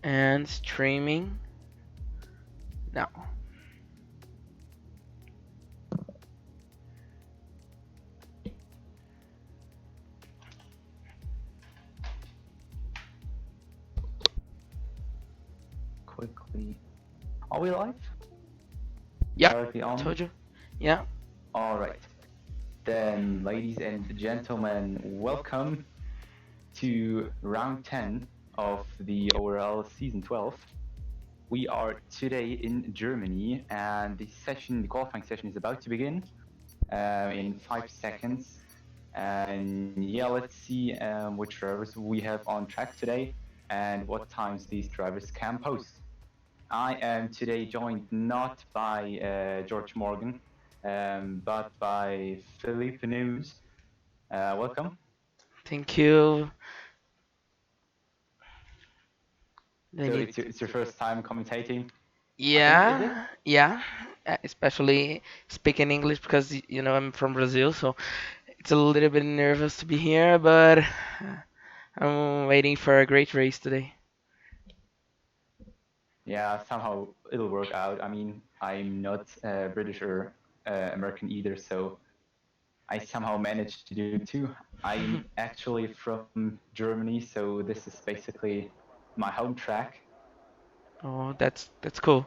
And streaming now. Quickly. Are we live? Yep, Directly on? told you. Yeah. Alright. Then, ladies and gentlemen, welcome to round 10 of the ORL season 12. We are today in Germany, and the qualifying session is about to begin in 5 seconds. And yeah, let's see which drivers we have on track today and what times these drivers can post. I am today joined not by George Morgan, but by Philippe News. Welcome. Thank you. They So need. it's your first time commentating, I think, is it? Yeah, yeah. Especially speaking English because I'm from Brazil, so it's a little bit nervous to be here, but I'm waiting for a great race today. Yeah, somehow it'll work out. I mean, I'm not British or American either, so I somehow managed to do it too. I'm actually from Germany, so this is basically my home track. Oh, that's cool.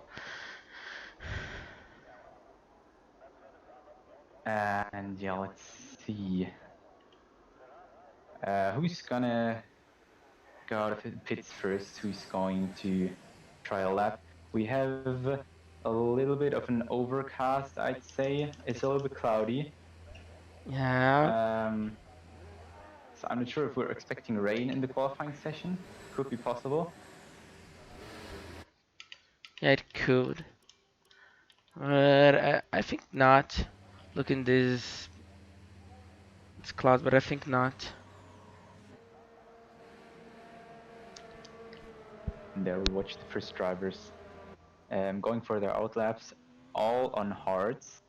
And yeah, let's see. Who's gonna go out of the pits first? Who's going to try a lap? We have a little bit of an overcast, I'd say. It's a little bit cloudy. Yeah, Um, so I'm not sure if we're expecting rain in the qualifying session. Could be possible. yeah, it could, but I think not. Look in this, it's clouds, but I think not. And there we watch the first drivers going for their outlaps, all on hards.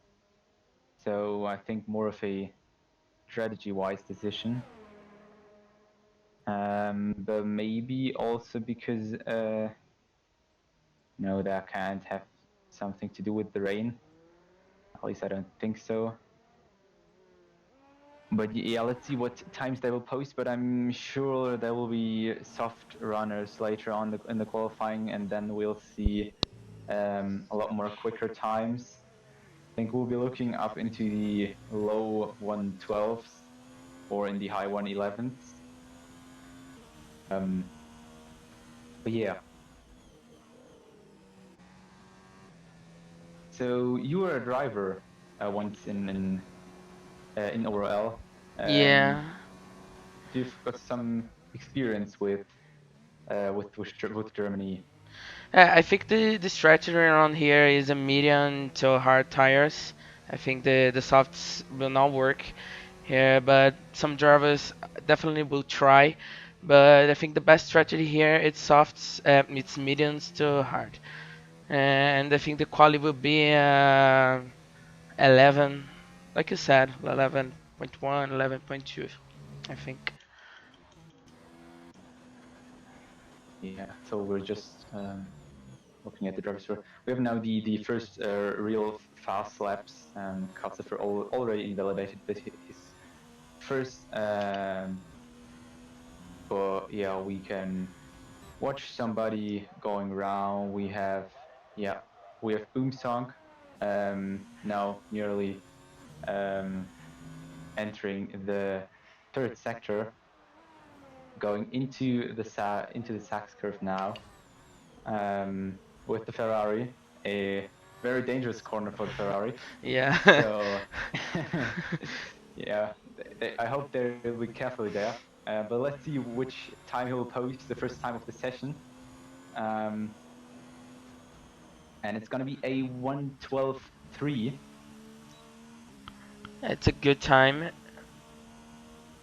So I think more of a strategy-wise decision. But maybe also because no, that can't have something to do with the rain. At least I don't think so. But yeah, let's see what times they will post. But I'm sure there will be soft runners later on in the qualifying, and then we'll see a lot more quicker times. I think we'll be looking up into the low 112s or in the high 111s. But yeah. So you were a driver once in ORL. Um, Yeah, you've got some experience with Germany. I think the strategy around here is a medium to hard tires. I think the softs will not work here, but some drivers definitely will try. But I think the best strategy here it's softs, it's mediums to hard, and I think the quality will be 11, like you said, 11.1, 11.2, I think. Yeah. So we're just looking at the drivers. We have now the first real fast laps. Kasper already invalidated with his first. But yeah, we can watch somebody going around. We have Boom Song now nearly entering the third sector, going into the Sachs curve now with the Ferrari, a very dangerous corner for the Ferrari. Yeah. So yeah, I hope they'll be carefully there. But let's see which time he will post the first time of the session. Um, and it's going to be a 112.3. It's a good time.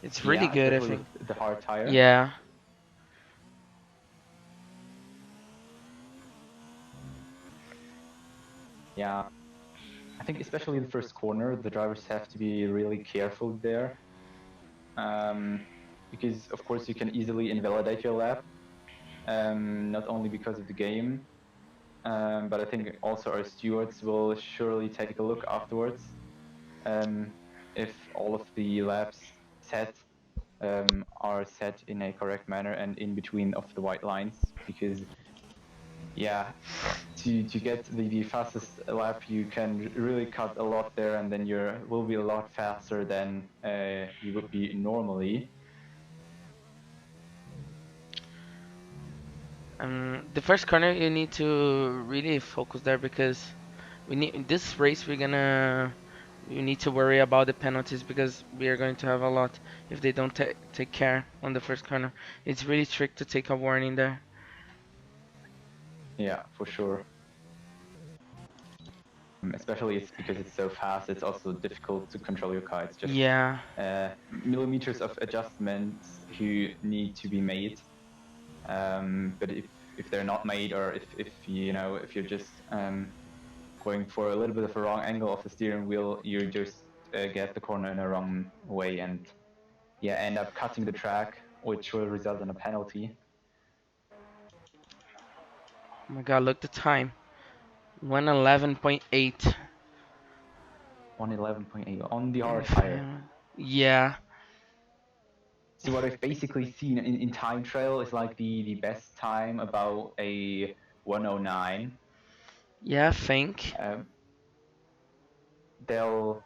It's really Yeah, good, I especially with think. the hard tire. Yeah. Yeah, I think especially the first corner, the drivers have to be really careful there, because of course you can easily invalidate your lap. not only because of the game, but I think also our stewards will surely take a look afterwards, um, if all of the laps set are set in a correct manner and in between of the white lines, because yeah, to get the fastest lap, you can really cut a lot there, and then you will be a lot faster than you would be normally. The first corner you need to really focus there because we need in this race we need to worry about the penalties because we are going to have a lot if they don't take care on the first corner. It's really tricky to take a warning there. Yeah, for sure. Especially it's because it's so fast. It's also difficult to control your car. It's just Yeah, millimeters of adjustments who need to be made. But if they're not made, or if you know if you're just going for a little bit of a wrong angle of the steering wheel, you just get the corner in a wrong way and yeah, end up cutting the track, which will result in a penalty. oh my god, look the time. 111.8. 111.8 on the hard If, tire. yeah, So what I've basically seen in time trial is like the best time about a 109. yeah, I think. Um, they'll.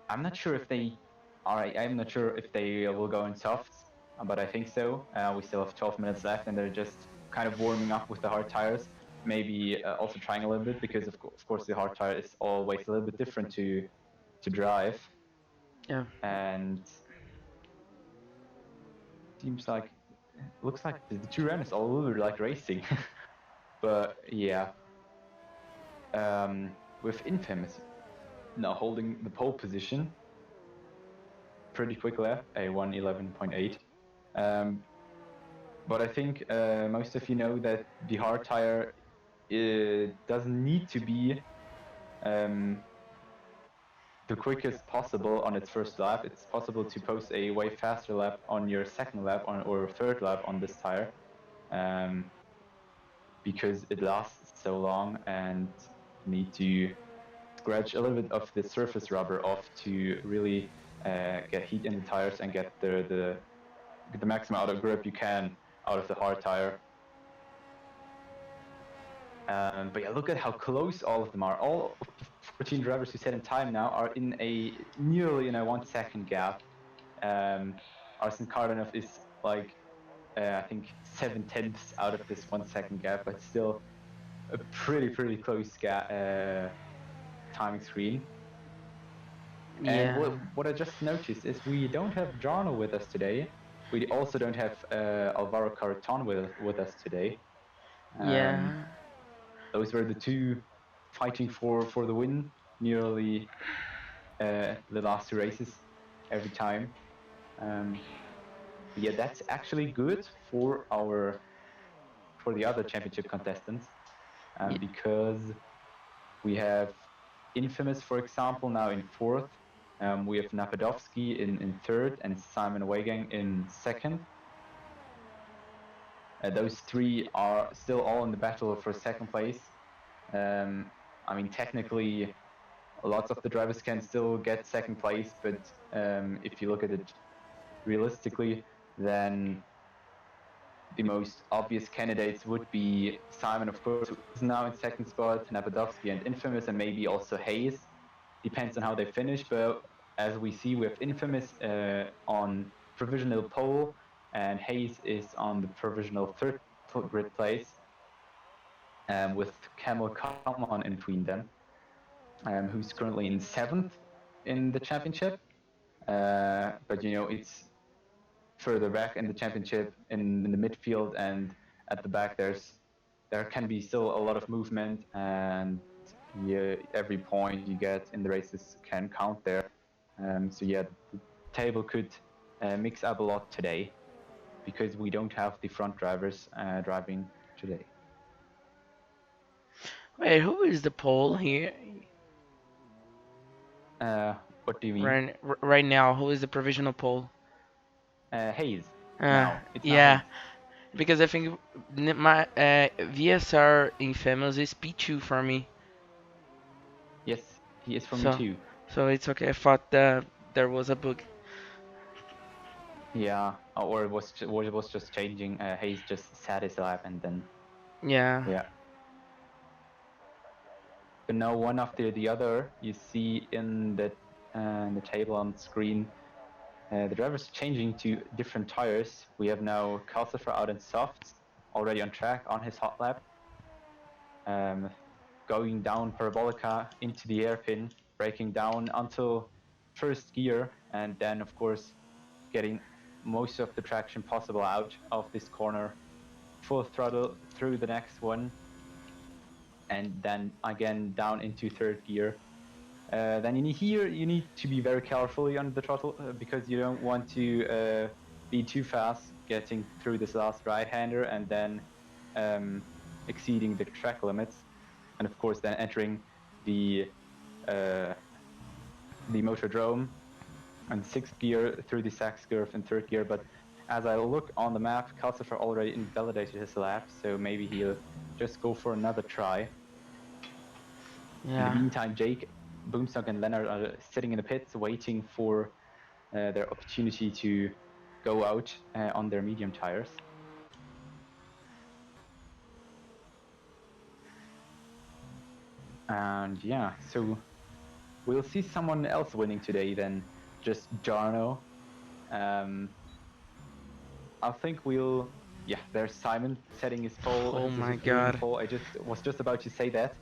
I'm not sure if they are. I'm not sure if they will go in softs, but I think so. We still have 12 minutes left, and they're just kind of warming up with the hard tires. Maybe also trying a little bit because of course the hard tire is always a little bit different to drive, Yeah, and seems like looks like the two runners all a little bit like racing. But yeah, with Infamous now holding the pole position, pretty quick lap, a 111.8. Um, but I think most of you know that the hard tire doesn't need to be um, the quickest possible on its first lap. It's possible to post a way faster lap on your second lap or third lap on this tire, um, because it lasts so long and need to scratch a little bit of the surface rubber off to really get heat in the tires and get the maximum out of grip you can out of the hard tire. But yeah, look at how close all of them are. All of the 14 drivers who set in time now are in a nearly in a 1 second gap. Arsen Kardanov is like I think 7/10 out of this 1 second gap, but still a pretty close timing screen. And yeah, what I just noticed is we don't have Jarno with us today. We also don't have Alvaro Carreton with us today. Um, yeah. those were the two fighting for the win nearly the last two races every time. Um, yeah, that's actually good for the other championship contestants, Ye- because we have Infamous, for example, now in fourth. We have Napadovsky in third and Simon Wegang in second. Those three are still all in the battle for second place. I mean, technically, lots of the drivers can still get second place, but if you look at it realistically, then the most obvious candidates would be Simon, of course, who is now in second spot, Napadovsky and Infamous, and maybe also Hayes. Depends on how they finish, but as we see, we have Infamous on provisional pole, and Hayes is on the provisional third grid place, with Camel Kalman in between them, who's currently in seventh in the championship. But you know, it's further back in the championship in the midfield and at the back there can be still a lot of movement, and every point you get in the races can count there. So yeah, the table could mix up a lot today because we don't have the front drivers driving today. Wait, who is the pole here? What do you mean? Right now, who is the provisional pole? Hayes. Uh, Now it's now yeah, Hayes. because I think my VSR infamous is P2 for me. Yes, he is for me So too. so it's okay. I thought that there was a bug. Yeah, or or it was just changing. Hayes just sat his lap and then Yeah. yeah. But now one after the other, you see in the table on screen, the drivers changing to different tires. We have now Calcifer out in softs, already on track on his hot lap, um, going down Parabolica into the airpin, braking down until first gear, and then of course getting most of the traction possible out of this corner, full throttle through the next one, and then again down into third gear. Then you need to be very carefully on the throttle because you don't want to be too fast getting through this last right-hander and then exceeding the track limits, and of course then entering the uh, the motordrome and sixth gear through the Sachs curve in third gear. But as I look on the map, Calcifer already invalidated his lap, so maybe he'll just go for another try. In the Yeah. meantime, Jake, Boomstock, and Leonard are sitting in the pits waiting for their opportunity to go out on their medium tires. And yeah, so we'll see someone else winning today than just Jarno. Um, I think we'll. Yeah, there's Simon setting his pole, Oh his my leading god. pole. I just was just about to say that,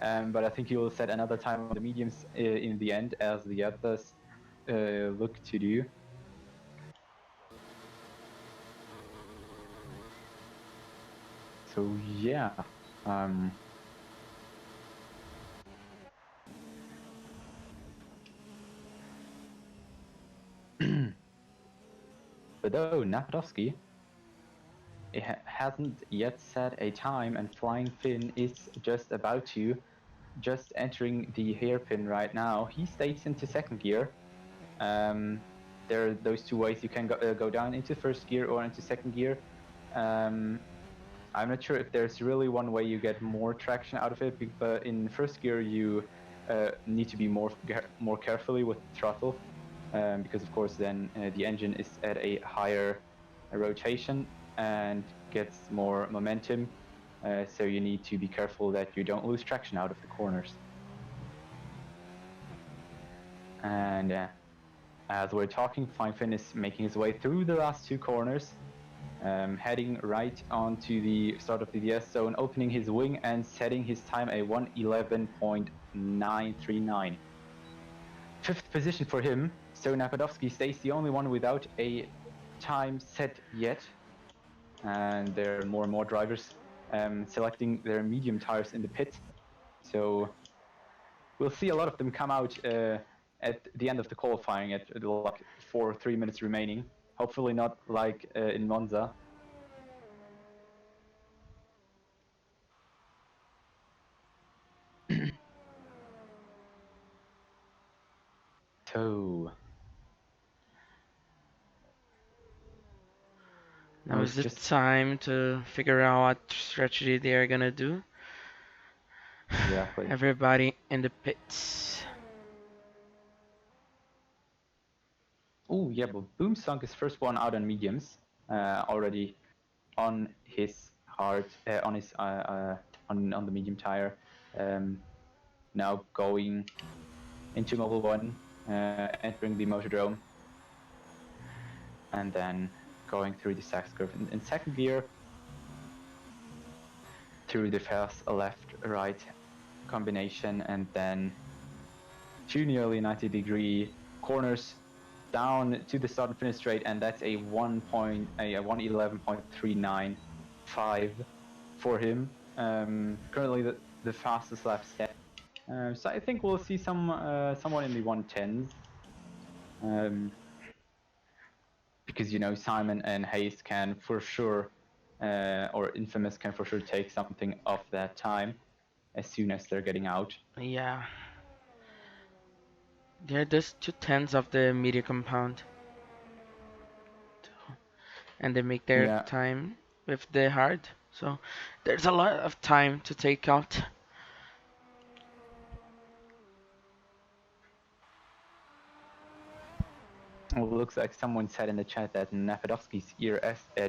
but I think he will set another time on the mediums in the end, as the others look to do. So yeah, um, but though Napadovsky hasn't yet set a time, and Flying Finn is just about to, just entering the hairpin right now. He stays into second gear. Um, there are those two ways you can go down into first gear or into second gear. Um, I'm not sure if there's really one way you get more traction out of it, but in first gear you need to be more carefully with the throttle, because of course then the engine is at a higher rotation and gets more momentum. So you need to be careful that you don't lose traction out of the corners. And as we're talking, Fine is making his way through the last two corners, heading right onto the start of the DS zone, opening his wing and setting his time a 1:11.939. Fifth position for him, so Napadovsky stays the only one without a time set yet. And there are more and more drivers selecting their medium tires in the pit. So we'll see a lot of them come out at the end of the qualifying at like 3 minutes remaining. Hopefully not like in Monza. So I Now was is the just time to figure out what strategy they are gonna do. exactly. Everybody in the pits. Oh yeah, but Boom sunk his first one out on mediums, already on his on his on the medium tire. Um, Now going into Mobile One, entering the Motordrome, and then going through the Sachs curve in second gear through the fast left-right combination, and then two nearly 90-degree corners down to the start and finish straight, and that's a 1:11.395 for him. Currently the fastest lap set. So I think we'll see someone in the 110s. Um, because Simon and Hayes can for sure, or Infamous can for sure take something of that time as soon as they're getting out. Yeah. They're just 2/10 of the media compound. And they make their Yeah, time. with the hard. So there's a lot of time to take out. Well, looks like someone said in the chat that Nafedovsky's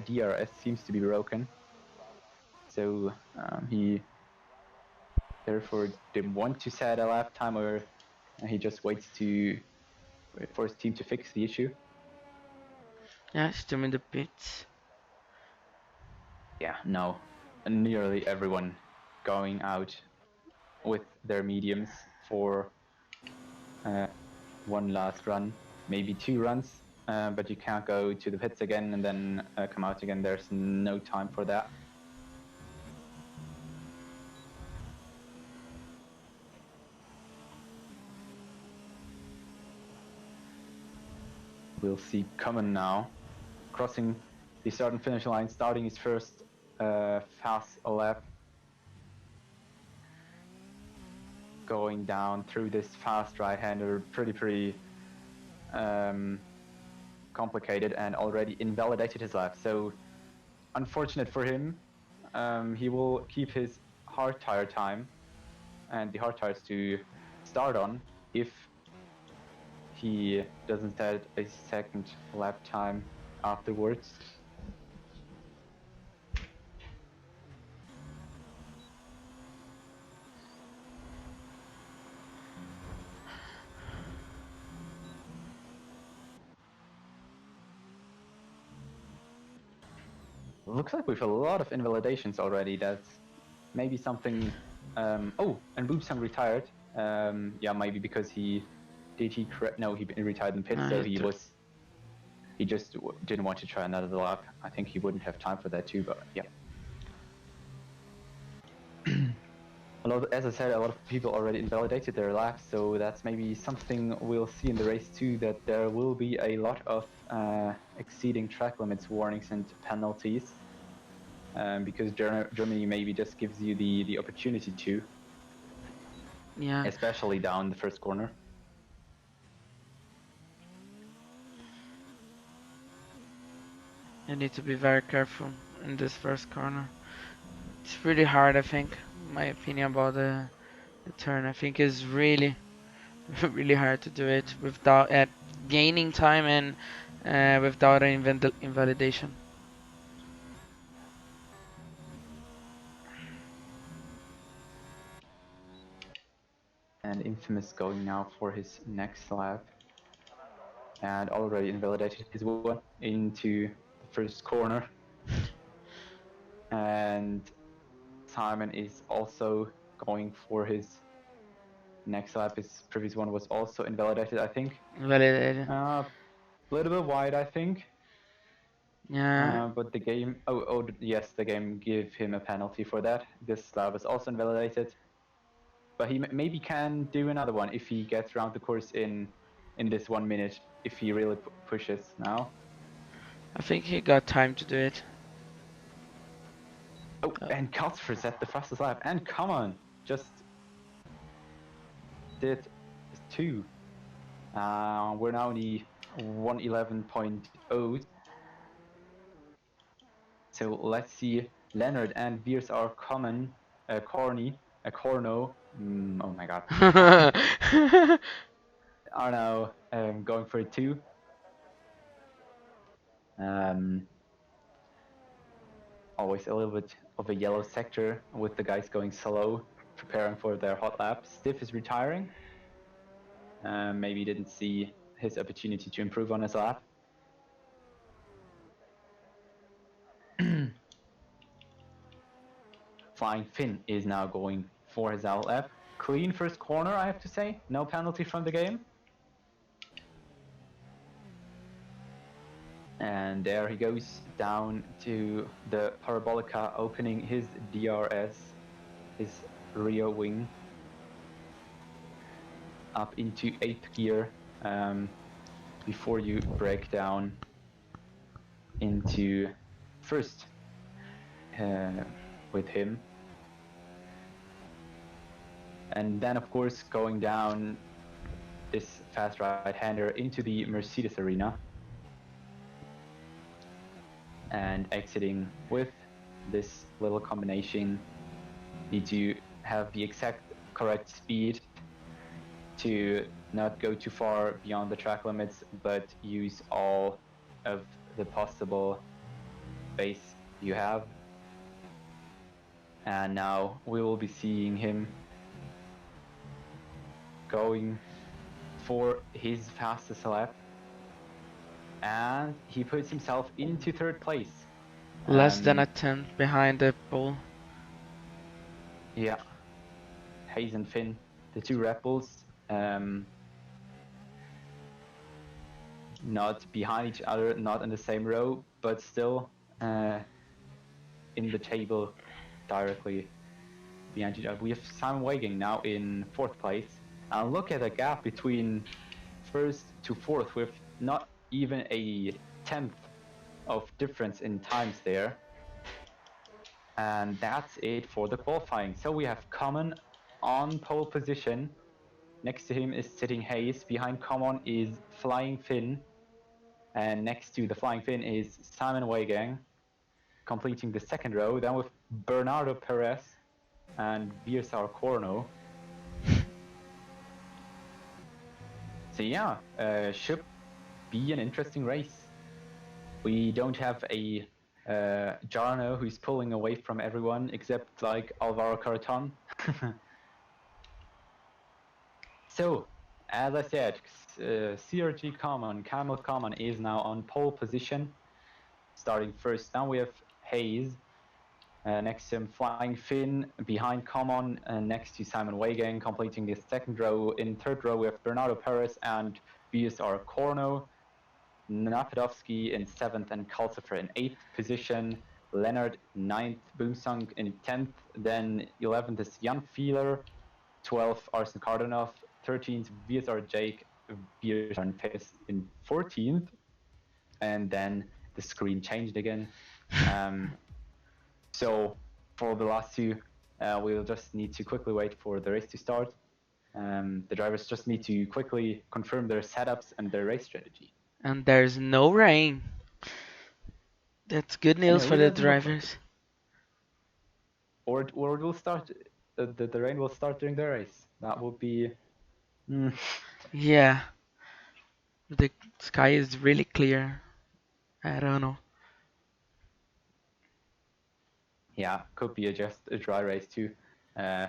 DRS seems to be broken. So he therefore didn't want to set a lap time, or he just waits for his team to fix the issue. Yeah, still in the pits. Yeah, no, nearly everyone going out with their mediums for one last run, maybe 2 runs, but you can't go to the pits again and then come out again. There's no time for that. We'll see Common now crossing the start and finish line, starting his first fast lap, going down through this fast right-hander, pretty complicated, and already invalidated his lap. So unfortunate for him. He will keep his hard tire time and the hard tires to start on if he doesn't set a second lap time afterwards. Looks like we've a lot of invalidations already. That's maybe something. Oh, and Boobsang retired. Yeah, maybe because he correct? No, he retired in pits, so he just didn't want to try another lap. I think he wouldn't have time for that too. But yeah, as I said, a lot of people already invalidated their laps, so that's maybe something we'll see in the race too. That there will be a lot of exceeding track limits warnings and penalties. Because Germany maybe just gives you the opportunity to, Yeah, especially down the first corner. you need to be very careful in this first corner. It's really hard, I think. My opinion about the turn, I think, is really, really hard to do it without gaining time and without an invalidation. And Infamous going now for his next lap, and already invalidated his one into the first corner. And Simon is also going for his next lap. His previous one was also invalidated, I think. Invalidated. A little bit wide, I think. Yeah, But the game, yes, the game gave him a penalty for that. This lap was also invalidated, but he maybe can do another one if he gets around the course in this 1 minute, if he really pushes now. I think he got time to do it. Oh, and Cuthbert set the fastest lap, and come on, just did 2. We're now in the 1:11.0. So let's see. Leonard and Veers are common. Corno. Oh my god. Are now going for it too. Always a little bit of a yellow sector with the guys going slow, preparing for their hot lap. Stiff is retiring. Maybe didn't see his opportunity to improve on his lap. Flying Finn is now going for his out lap. Clean first corner, I have to say. No penalty from the game. And there he goes down to the Parabolica, opening his DRS, his rear wing, up into 8th gear before you break down into first with him. And then, of course, going down this fast right-hander into the Mercedes arena and exiting with this little combination. Need to have the exact correct speed to not go too far beyond the track limits, but use all of the possible space you have. And now we will be seeing him going for his fastest lap, and he puts himself into third place. Less than a Um, tenth behind the pole. yeah, Hayes and Finn, the two Red Bulls, not behind each other, not in the same row, but still uh, in the table directly behind each other. We have Simon Wagging now in fourth place. And look at the gap between first to fourth with not even a tenth of difference in times there. And that's it for the qualifying. So we have Common on pole position. Next to him is sitting Hayes. Behind Common is Flying Finn. And next to the Flying Finn is Simon Weigang, completing the second row. Then with Bernardo Perez and Virsar Corno. So yeah, should be an interesting race. We don't have a Jarno who's pulling away from everyone except like Alvaro Carreton. So, as I said, CRG Common, Camel Common is now on pole position, starting first. Now we have Hayes, next to him Flying Finn, behind Common, next to Simon Weigang, completing the second row. In third row we have Bernardo Perez and BSR Corno, Napodowski in seventh, and Calcifer in eighth position. Leonard ninth, Boomsong in 10th, then 11th is Jan Fieler, 12th Arsen Kardonov, 13th VSR Jake Bierscharnfest in 14th, and then the screen changed again. So for the last two, we'll just need to quickly wait for the race to start. The drivers just need to quickly confirm their setups and their race strategy. And there's no rain. That's good And news it for really the doesn't look like it. drivers. Or it will start. The rain will start during the race. That will be. Mm, Yeah, the sky is really clear. I don't know. yeah, could be just a dry race too. Uh,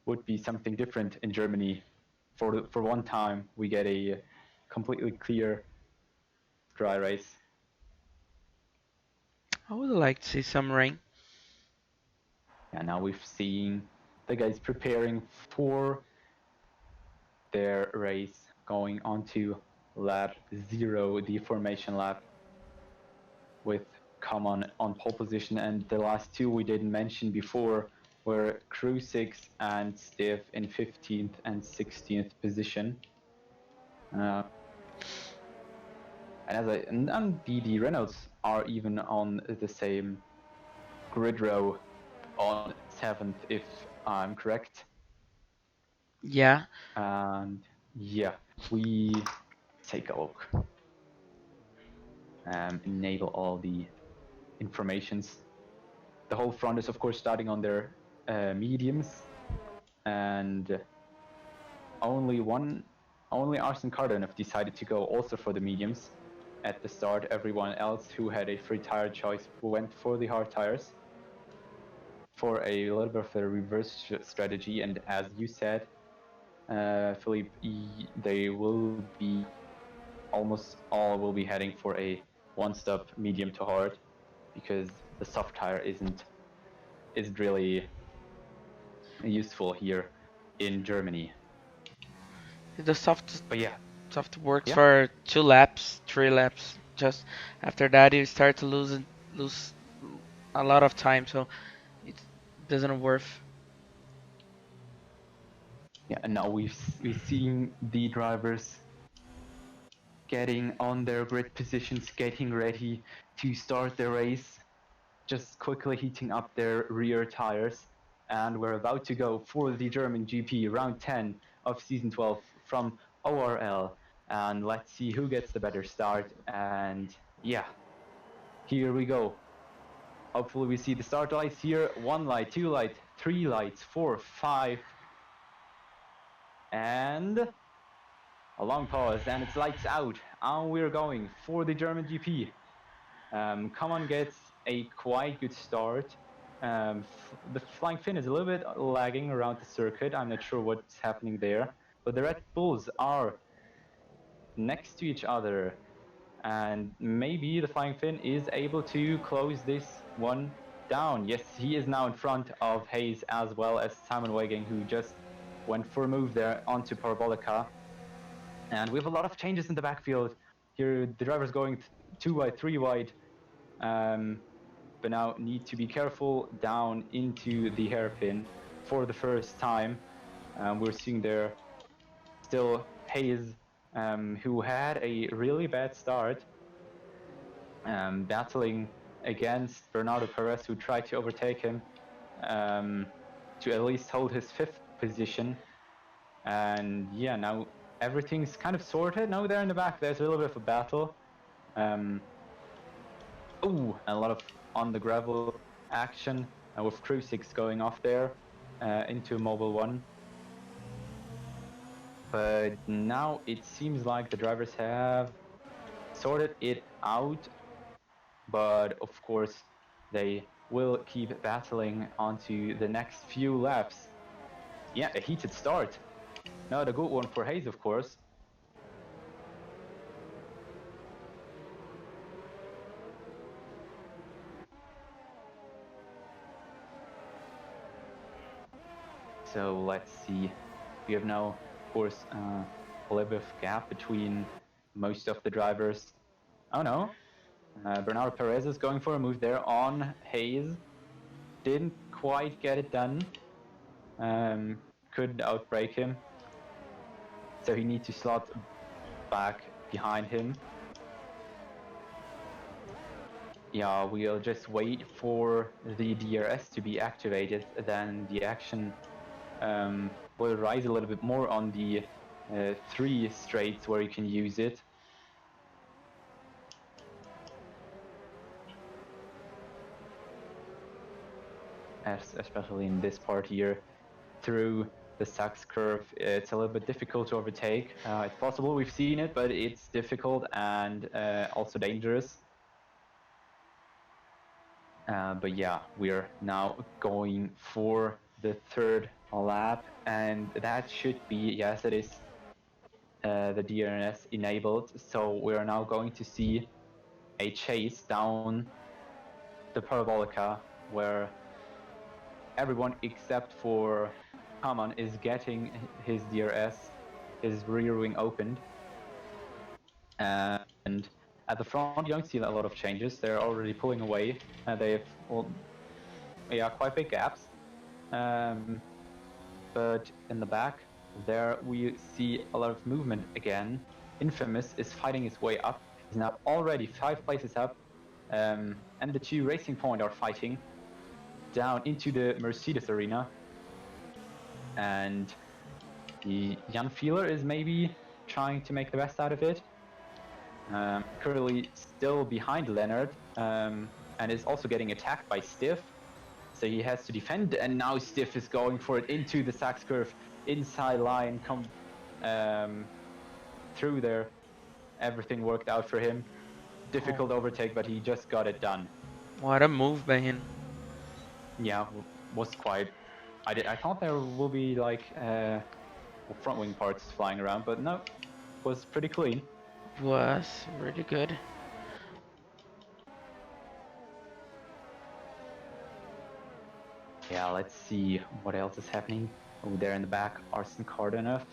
would be something different in Germany. For one time, we get a completely clear dry race. I would like to see some rain. Yeah, now we've seen the guys preparing for their race, going onto lap zero, the formation lap, with Common on pole position, and the last two we didn't mention before were Crew 6 and Stiff in 15th and 16th position. Uh, and the Reynolds are even on the same grid row on 7th, if I'm correct. Yeah, And yeah, we take a look, enable all the informations. The whole front is of course starting on their mediums, and only Arsene Kardonov decided to go also for the mediums at the start. Everyone else who had a free tire choice went for the hard tires for a little bit of a reverse strategy. And as you said, Philippe, they will be almost all will be heading for a one-stop medium to hard, because the soft tire isn't really useful here in Germany. the But yeah, soft works yeah, for 2 laps, 3 laps. Just after that, you start to lose a lot of time, so it doesn't worth. yeah. And now we've seen the drivers getting on their grid positions, getting ready to start the race, just quickly heating up their rear tires. And we're about to go for the German GP round 10 of season 12 from ORL. And let's see who gets the better start. And yeah, here we go. Hopefully we see the start lights here. 1 light, 2 lights, 3 lights, 4, 5. And a long pause, and it's lights out. And we're going for the German GP. Common gets a quite good start. The Flying Finn is a little bit lagging around the circuit. I'm not sure what's happening there. But the Red Bulls are next to each other. And maybe the Flying Finn is able to close this one down. Yes, he is now in front of Hayes as well as Simon Wegging, who just went for a move there onto Parabolica. And we have a lot of changes in the backfield. Here, the driver's going 2 wide, 3 wide. But now need to be careful down into the hairpin for the first time. We're seeing there still Hayes, who had a really bad start, battling against Bernardo Perez, who tried to overtake him to at least hold his 5th position. And yeah, now everything's kind of sorted. Now there in the back, there's a little bit of a battle. Oh, a lot of on the gravel action with Crew 6 going off there into Mobile 1. But now it seems like the drivers have sorted it out. But of course, they will keep battling onto the next few laps. Yeah, a heated start. Not a good one for Hayes, of course. So let's see. We have now, of course, a little bit of gap between most of the drivers. Oh no, Bernardo Perez is going for a move there on Hayes. Didn't quite get it done. Couldn't outbrake him. So he needs to slot back behind him. Yeah, we'll just wait for the DRS to be activated, then the action will rise a little bit more on the 3 straights where you can use it. Especially in this part here, through the Sachs curve, it's a little bit difficult to overtake. It's possible, we've seen it, but it's difficult and also dangerous. But yeah, we're now going for the 3rd lap, and that should be, yes, it is the DRS enabled. So we are now going to see a chase down the Parabolica where everyone except for Hamann is getting his DRS, his rear wing opened. And at the front, you don't see a lot of changes. They're already pulling away. They have, well, yeah, quite big gaps. But in the back, there we see a lot of movement again. Infamous is fighting his way up. He's now already 5 places up. And the 2 Racing Point are fighting down into the Mercedes arena. And the Jan Feeler is maybe trying to make the best out of it. Currently still behind Leonard, and is also getting attacked by Stiff. So he has to defend, and now Stiff is going for it into the Sachs curve, inside line, through there. Everything worked out for him. Difficult overtake, but he just got it done. What a move by him. Yeah, was quite. I thought there will be like front wing parts flying around, but no, was pretty clean. Was really good. Yeah, let's see what else is happening. Over there in the back, Arsene Cardenov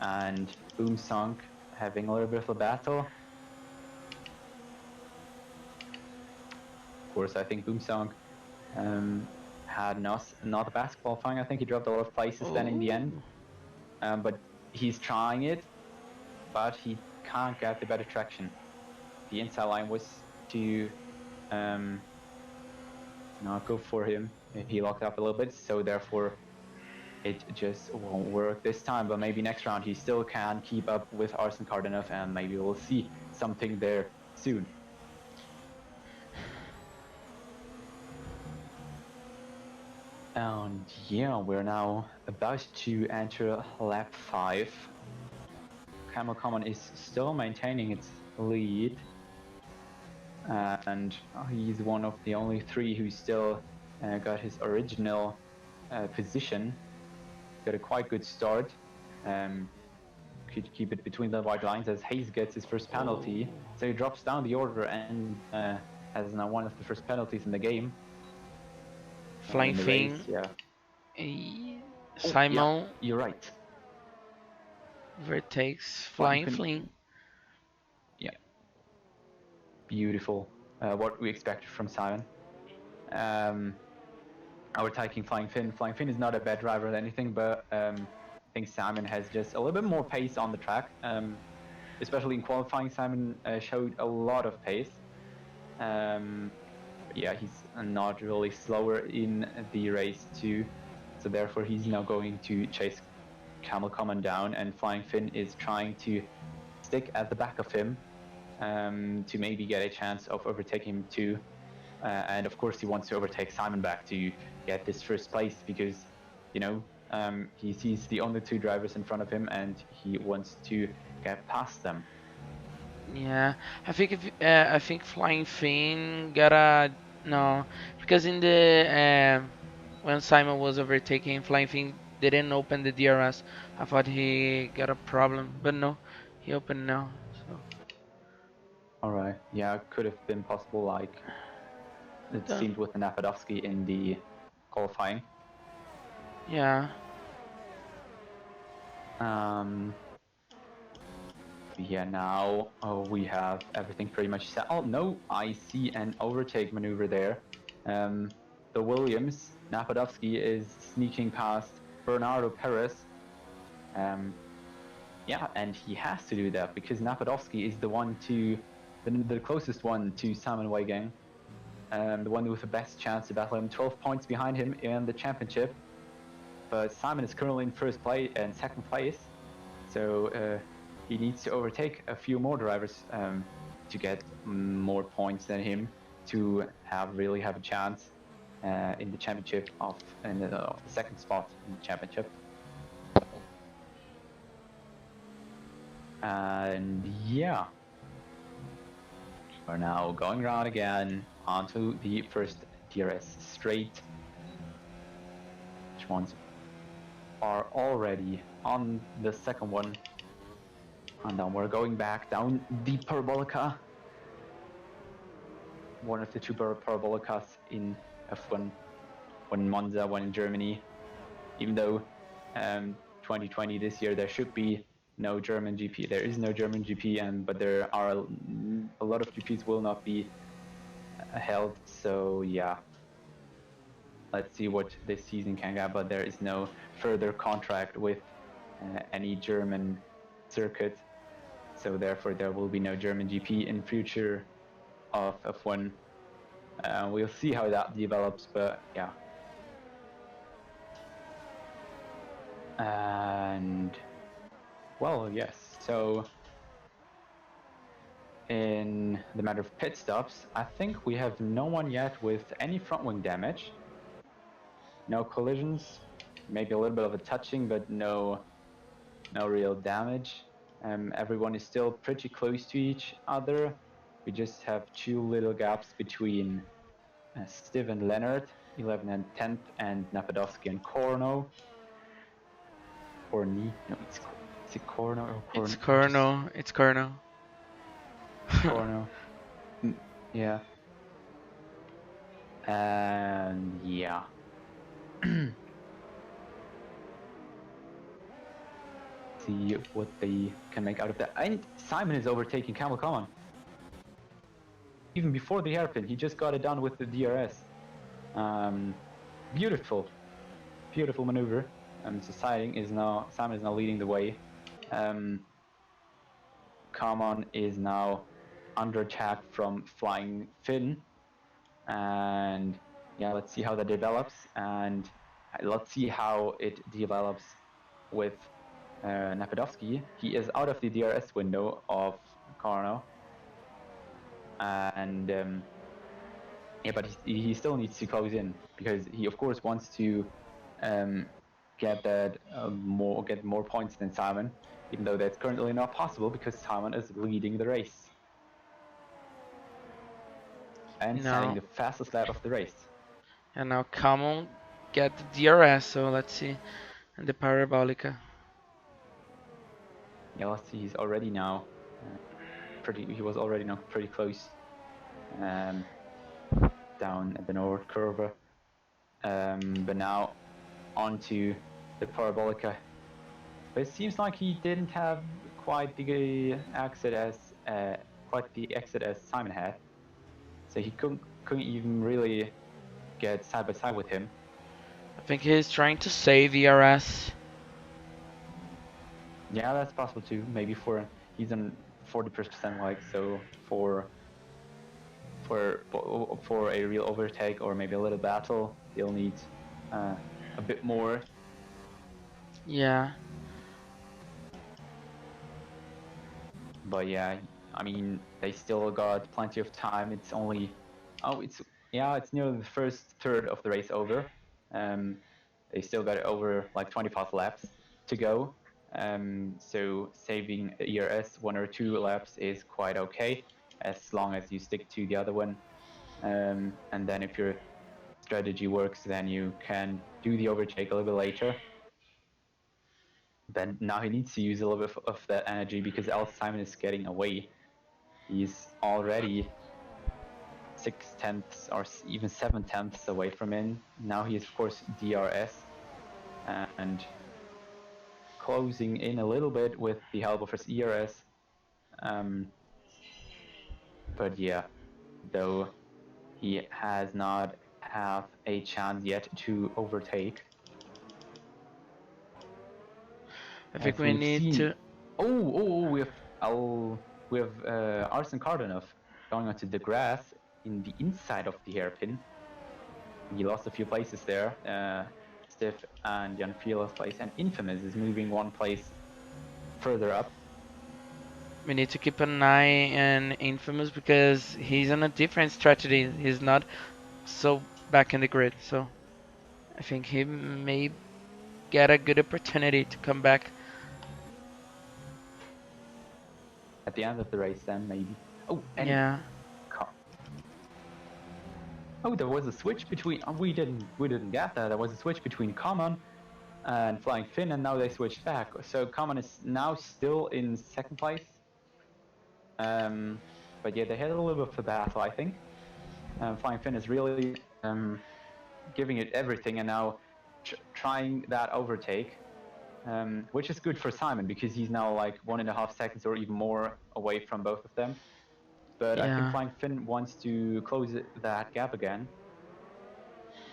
and Boom Sunk having a little bit of a battle. Of course, I think Boom Sunk had not the best qualifying. I think he dropped a lot of places then in the end. But he's trying it, but he can't get the better traction. The inside line was to not go for him. He locked up a little bit, so therefore it just won't work this time. But maybe next round he still can keep up with Arsene Cardenov, and maybe we'll see something there soon. And yeah, we're now about to enter lap 5. Camel Common is still maintaining its lead, and he's one of the only 3 who still got his original position. Got a quite good start. Um, could keep it between the white lines as Hayes gets his first Oh. penalty. So he drops down the order and has now one of the first penalties in the game, Flying in the race. Fin. Yeah. eh, Oh, yeah, Simon you're right. overtakes Flying Flying Finn. Flynn. Yeah, beautiful. What we expected from Simon. Um, overtaking Flying Finn. Flying Finn is not a bad driver or anything, but I think Simon has just a little bit more pace on the track. Especially in qualifying, Simon showed a lot of pace. Um, but yeah, he's not really slower in the race too. So therefore, he's now going to chase Camel Common down, and Flying Finn is trying to stick at the back of him to maybe get a chance of overtaking him too. And of course, he wants to overtake Simon back to get this first place because, you know, he sees the only 2 drivers in front of him and he wants to get past them. Yeah, I think Flying Fin got a no because in the when Simon was overtaking Flying Fin didn't open the DRS. I thought he got a problem, but no, he opened now. So All right. Yeah, could have been possible, like it the, seemed with the Napadovsky in the qualifying. yeah, Um, yeah, now we have everything pretty much set. Oh, no, I see an overtake maneuver there. Um, the Williams, Napadovsky is sneaking past Bernardo Perez. Um, yeah, and he has to do that because Napadovsky is the closest one to Simon Weigang, the one with the best chance to battle him. 12 points behind him in the championship, but Simon is currently in first place and second place, so he needs to overtake a few more drivers to get more points than him to really have a chance in the championship of the second spot in the championship. And yeah, we're now going around again onto the first DRS straight, which ones are already on the second one. And then we're going back down the Parabolica, one of the 2 Parabolicas in F1, one in Monza, one in Germany. Even though 2020 this year there should be no German GP, there is no German GP, but there are a lot of GPs will not be held. So yeah, let's see what this season can get. But there is no further contract with any German circuit, so therefore there will be no German GP in future of F1. We'll see how that develops, but yeah. And well, yes. So in the matter of pit stops, I think we have no one yet with any front wing damage. No collisions, maybe a little bit of a touching, but no real damage. Everyone is still pretty close to each other. We just have 2 little gaps between Stiv and Leonard, 11 and 10th, and Napadovsky and Korno. Corny? No, is it Korno or it's Corny? I just Colonel, it's Colonel. Korno. Yeah, and yeah. See what they can make out of that. And Simon is overtaking Camel. Come on, even before the hairpin, he just got it done with the DRS. Beautiful, beautiful maneuver. So Simon is now leading the way. Um, Carmon is now under attack from Flying Finn, and yeah, let's see how that develops, and let's see how it develops with Napadovsky. He is out of the DRS window of Carno, and Yeah, but he still needs to close in because he of course wants to um, get more points than Simon, even though that's currently not possible because Simon is leading the race and setting Now, the fastest lap of the race. and now Camon get the DRS, so let's see. And the Parabolica. Yeah, let's see. He's already now pretty. He was already now pretty close um, down at the North Curve, but now onto the Parabolica. But it seems like he didn't have quite the exit as Simon had, so he couldn't even really get side by side with him. I think he's trying to save the RS. Yeah, that's possible too. Maybe he's on 40% like so for a real overtake or maybe a little battle, he'll need a bit more. Yeah, But yeah, I mean they still got plenty of time. It's only it's yeah, it's nearly the first third of the race over. Um, they still got over like 25 laps to go. So saving ERS 1 or 2 laps is quite okay as long as you stick to the other one. And then if your strategy works, then you can do the overtake a little bit later. Then now he needs to use a little bit of that energy because else Simon is getting away. He's already 6 tenths or even 7 tenths away from him. Now he is of course DRS and closing in a little bit with the help of his ERS. Um, but yeah, though he has not have a chance yet to overtake, I think as we we've need seen. to. We have Arsen Kardonov going onto the grass in the inside of the hairpin. He lost a few places there. Stiff and Jan Fiela's place, and Infamous is moving one place further up. We need to keep an eye on Infamous because he's on a different strategy. He's not so back in the grid, so I think he may get a good opportunity to come back. At the end of the race, then maybe. Oh, and Yeah, oh, there was a switch between. We didn't get that. There was a switch between Common and Flying Finn, and now they switched back. So Common is now still in second place. But yeah, they had a little bit of a battle, I think. Flying Finn is really giving it everything, and now trying that overtake, which is good for Simon because he's now like 1.5 seconds or even more away from both of them. But I think yeah, Flying Finn wants to close that gap again,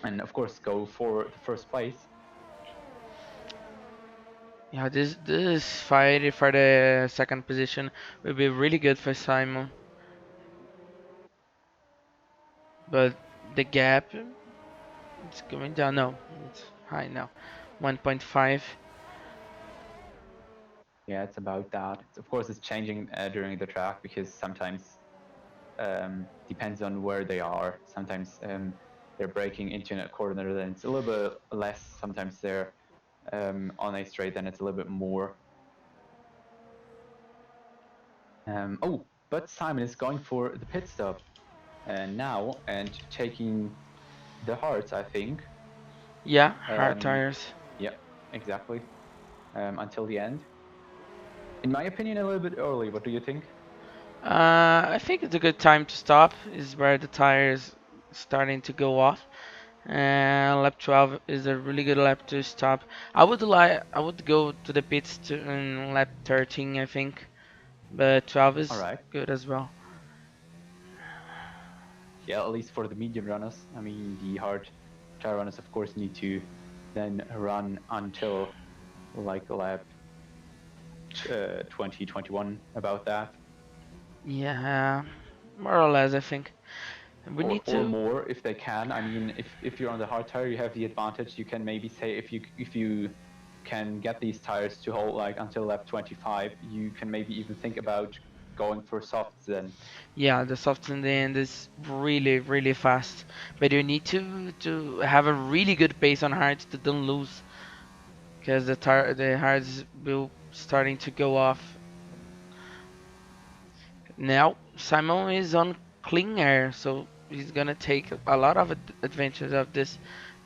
and of course go for the first place. yeah. This fight for the second position will be really good for Simon, but the gap it's going down. No, it's high now, 1.5. Yeah, it's about that. Of course, it's changing during the track because sometimes depends on where they are. Sometimes they're breaking into a corner, then it's a little bit less. Sometimes they're on a straight, then it's a little bit more. Oh, but Simon is going for the pit stop now and taking the hearts, I think. Yeah, hard Um, tires. yeah, exactly. Until the end. In my opinion, a little bit early. What do you think? I think it's a good time to stop. Is where the tires starting to go off. And lap 12 is a really good lap to stop. I would go to the pits to in lap 13, I think, but 12 All is right. good as well. Yeah, at least for the medium runners. I mean, the hard tire runners, of course, need to then run until like lap 2021 about that, Yeah, more or less, I think. We need or to. more if they can. I mean, if you're on the hard tire, you have the advantage. You can maybe say if you can get these tires to hold like until lap 25, you can maybe even think about going for softs then. Yeah, the soft in the end is really, really fast. But you need to have a really good pace on hards to don't lose, because the hards will starting to go off. Now Simon is on clean air, so he's gonna take a lot of advantage of this,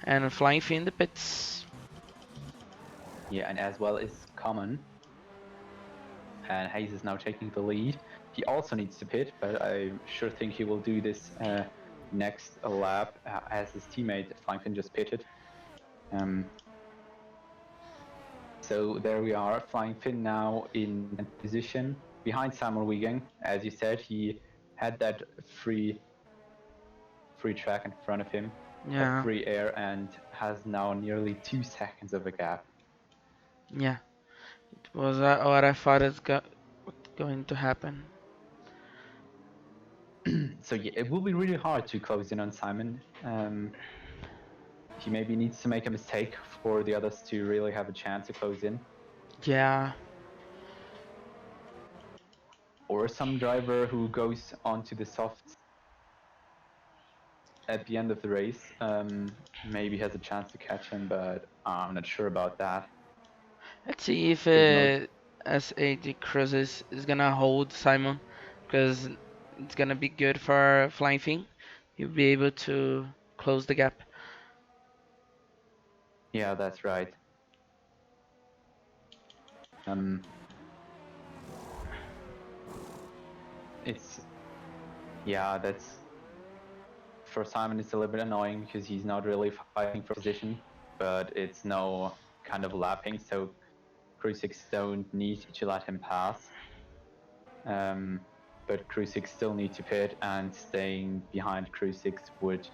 and flying in the pits. Yeah, and as well is Common, and Hayes is now taking the lead. He also needs to pit, but I sure think he will do this next lap as his teammate Flying Finn just pitted. Um, so there we are, Flying Finn now in position behind Samuel Wiegand. As you said, he had that free track in front of him, Yeah, free air, and has now nearly 2 seconds of a gap. yeah, it was what I thought is going to happen. So yeah, it will be really hard to close in on Simon. He maybe needs to make a mistake for the others to really have a chance to close in. Yeah, Or some driver who goes onto the softs at the end of the race maybe has a chance to catch him, but I'm not sure about that. let's see if Because most, SAD Cruises is gonna hold Simon, because it's gonna be good for Flying Thing. He'll be able to close the gap. yeah, that's right. Um, it's, yeah, that's, for Simon, it's a little bit annoying because he's not really fighting for position, but it's no kind of lapping, so Crew 6 don't need to let him pass. But Crew 6 still need to pit, and staying behind Crew 6 would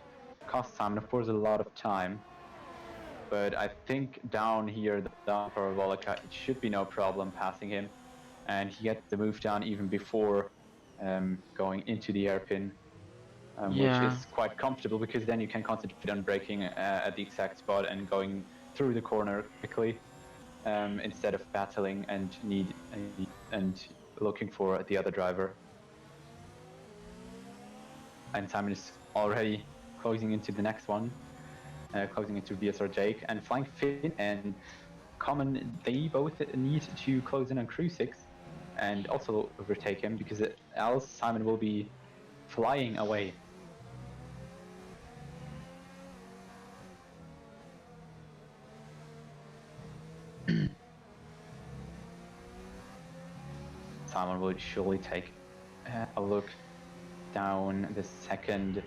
cost Simon, of course, a lot of time. But I think down here, down Parabolica, it should be no problem passing him. And he gets the move down even before going into the hairpin, which Yeah, is quite comfortable because then you can concentrate on braking at the exact spot and going through the corner quickly instead of battling and looking for the other driver. And Simon is already closing into the next one, closing into VSR Jake, and Flying Finn and Common, they both need to close in on Crew 6 and also overtake him, because else Simon will be flying away. Simon will surely take a look down the second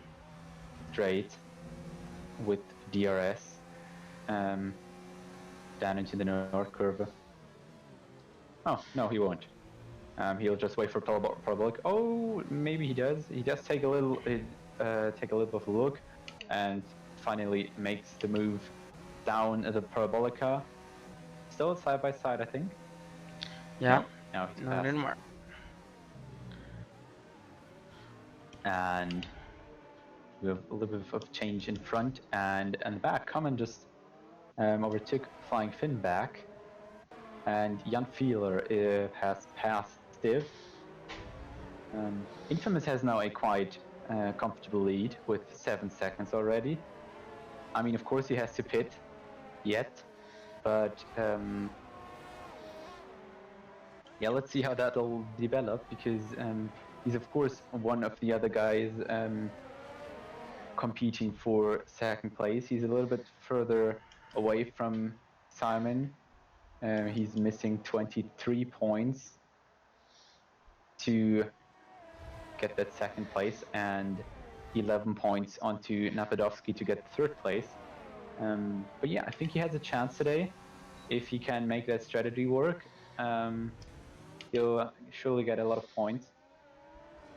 straight with DRS down into the north curve. Oh, no, he won't. He'll just wait for parabolic. Oh, maybe he does. He does take a little bit of a look, and finally makes the move down the parabolica. Still side by side, I think. yeah, No, now he's not passed. anymore. And we have a little bit of change in front and the back. Common just overtook Flying Finn back, and Jan Feeler has passed Stiv. Infamous has now a quite comfortable lead with 7 seconds already. I mean, of course, he has to pit yet, but yeah, let's see how that'll develop, because he's, of course, one of the other guys competing for second place. He's a little bit further away from Simon. He's missing 23 points to get that second place, and 11 points onto Napadovsky to get third place. But yeah, I think he has a chance today. If he can make that strategy work, he'll surely get a lot of points.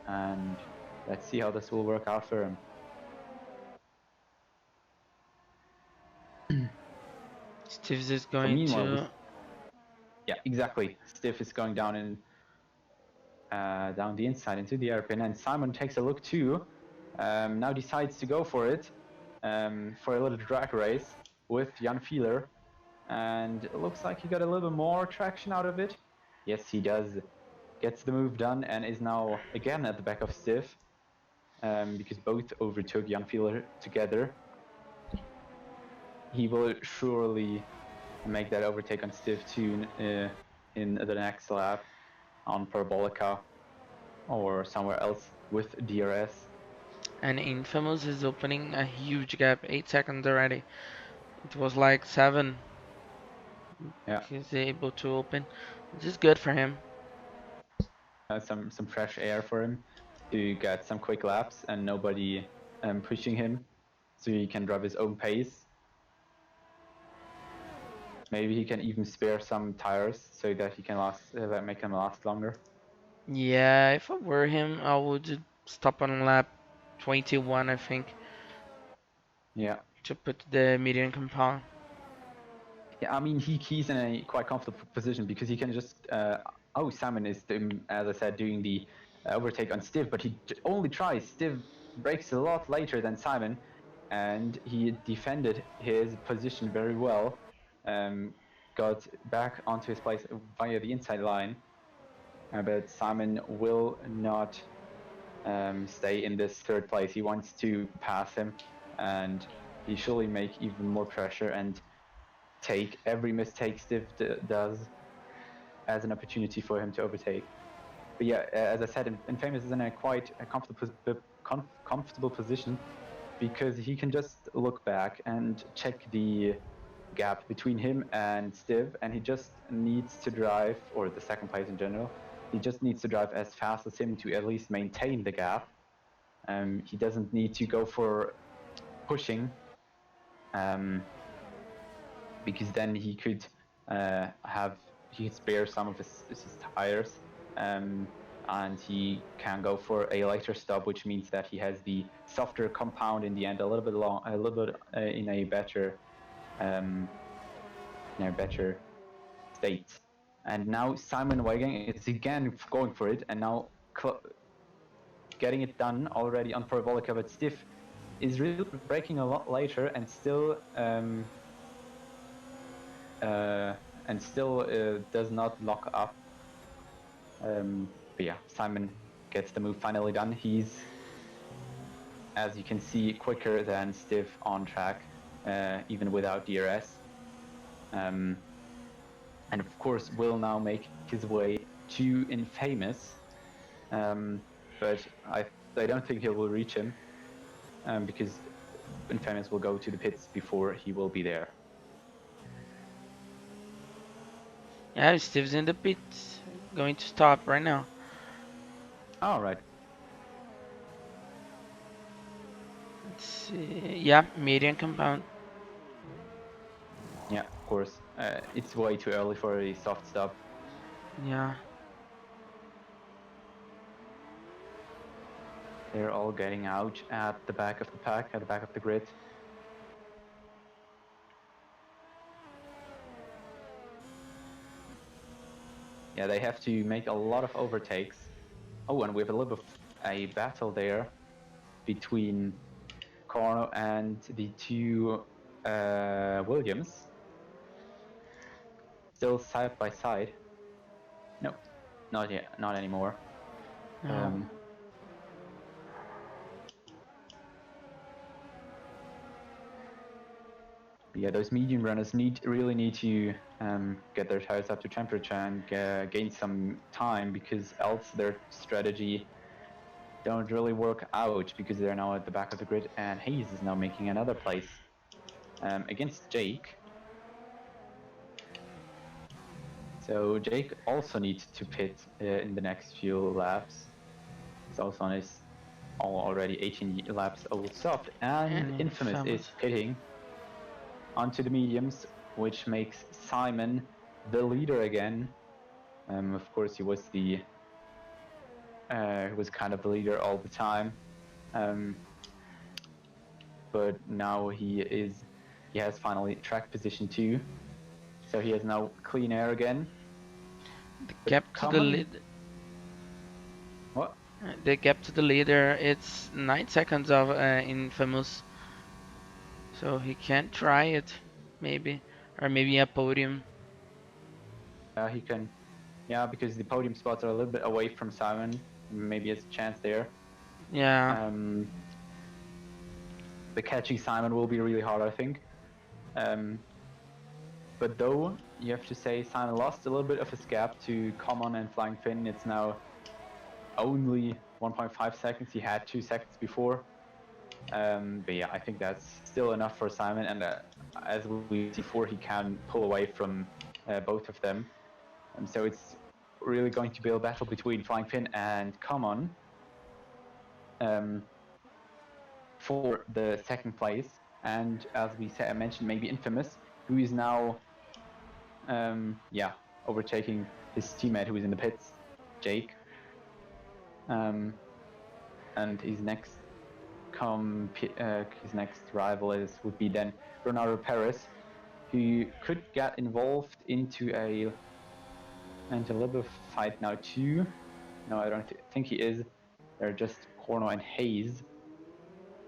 And let's see how this will work out for him. Steve is So going meanwhile, to. yeah, exactly. Stiff is going down in down the inside into the airpin, and Simon takes a look too. Now decides to go for it for a little drag race with Jan Feeler, and it looks like he got a little bit more traction out of it. Yes, he does. gets the move done and is now again at the back of Stiff, because both overtook Jan Fieler together. He will surely make that overtake on Stiff too in the next lap on Parabolica or somewhere else with DRS. And Infamous is opening a huge gap, 8 seconds already. It was like 7. Yeah, He's able to open. This is good for him. some fresh air for him to get some quick laps and nobody pushing him, so he can drive his own pace. Maybe he can even spare some tires so that he can make them last longer. Yeah, if I were him, I would stop on lap 21, I think, Yeah. to put the medium compound. Yeah, I mean, he's in a quite comfortable position because he can just. Oh, Simon is, as I said, doing the overtake on Stiv, but he only tries. Stiv brakes a lot later than Simon, and he defended his position very well. Got back onto his place via the inside line, but Simon will not stay in this third place. He wants to pass him, and he surely make even more pressure and take every mistake Steve does as an opportunity for him to overtake. But yeah, as I said, Infamous is in a quite a comfortable position because he can just look back and check the gap between him and Steve, and he just needs to drive, or the second place in general, he just needs to drive as fast as him to at least maintain the gap. He doesn't need to go for pushing, um, because then he could spare some of his tires, and he can go for a lighter stop, which means that he has the softer compound in the end, a little bit um, in a better state. And now Simon Weigand is again going for it, and now getting it done already on Parabolica, but Stiff is really braking a lot later uh, and still does not lock up. But yeah, Simon gets the move finally done. He's, as you can see, quicker than Stiff on track, even without DRS. Um, and of course, will now make his way to Infamous. Um, but I don't think he will reach him, because Infamous will go to the pits before he will be there. Yeah, Steve's in the pits, going to stop right now. All right. Let's see. Yeah, medium compound. Yeah, of course. It's way too early for a soft stop. Yeah. They're all getting out at the back of the pack, at the back of the grid. Yeah, they have to make a lot of overtakes. Oh, and we have a little bit of a battle there between Corno and the two Williams. Still side by side. No, not yet, not anymore. No. Um, yeah, those medium runners really need to get their tires up to temperature and gain some time, because else their strategy don't really work out, because they're now at the back of the grid, and Hayes is now making another place against Jake. So Jake also needs to pit in the next few laps. He's also on his already 18 laps old soft, and And Infamous Infamous. is pitting onto the mediums, which makes Simon the leader again. Of course, he was kind of the leader all the time, um, but now he has finally track position 2, so he has now clean air again. The But gap to the common, lead. what? The gap to the leader. It's 9 seconds of Infamous, so he can try it, maybe, or maybe a podium. He can, Yeah, because the podium spots are a little bit away from Simon. Maybe it's a chance there. Yeah. Um, the catching Simon will be really hard, I think. Um, but though, you have to say Simon lost a little bit of his gap to Common and Flying Finn. It's now only 1.5 seconds. He had 2 seconds before. But yeah, I think that's still enough for Simon. And as we see before, he can pull away from both of them. So it's really going to be a battle between Flying Finn and Common um, for the second place. And as we said, I mentioned, maybe Infamous, who is now, yeah, overtaking his teammate who is in the pits, Jake. And his next rival would be then Bernardo Perez, who could get involved into a little bit of fight now too. No, I don't think he is. They're just Corno and Hayes.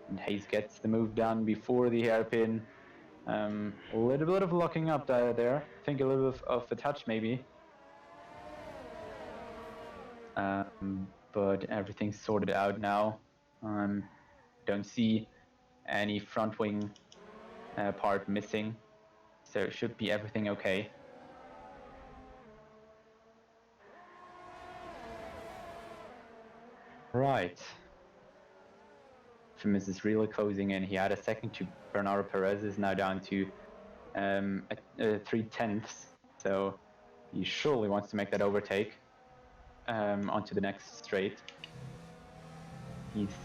And Hayes gets the move done before the hairpin. A little bit of locking up there. I think a little bit of a touch maybe. But everything's sorted out now. Don't see any front wing part missing. So it should be everything okay. Right. Fimis is really closing in. He had a second to Bernardo Perez, is now down to 3/10. So he surely wants to make that overtake onto the next straight. He's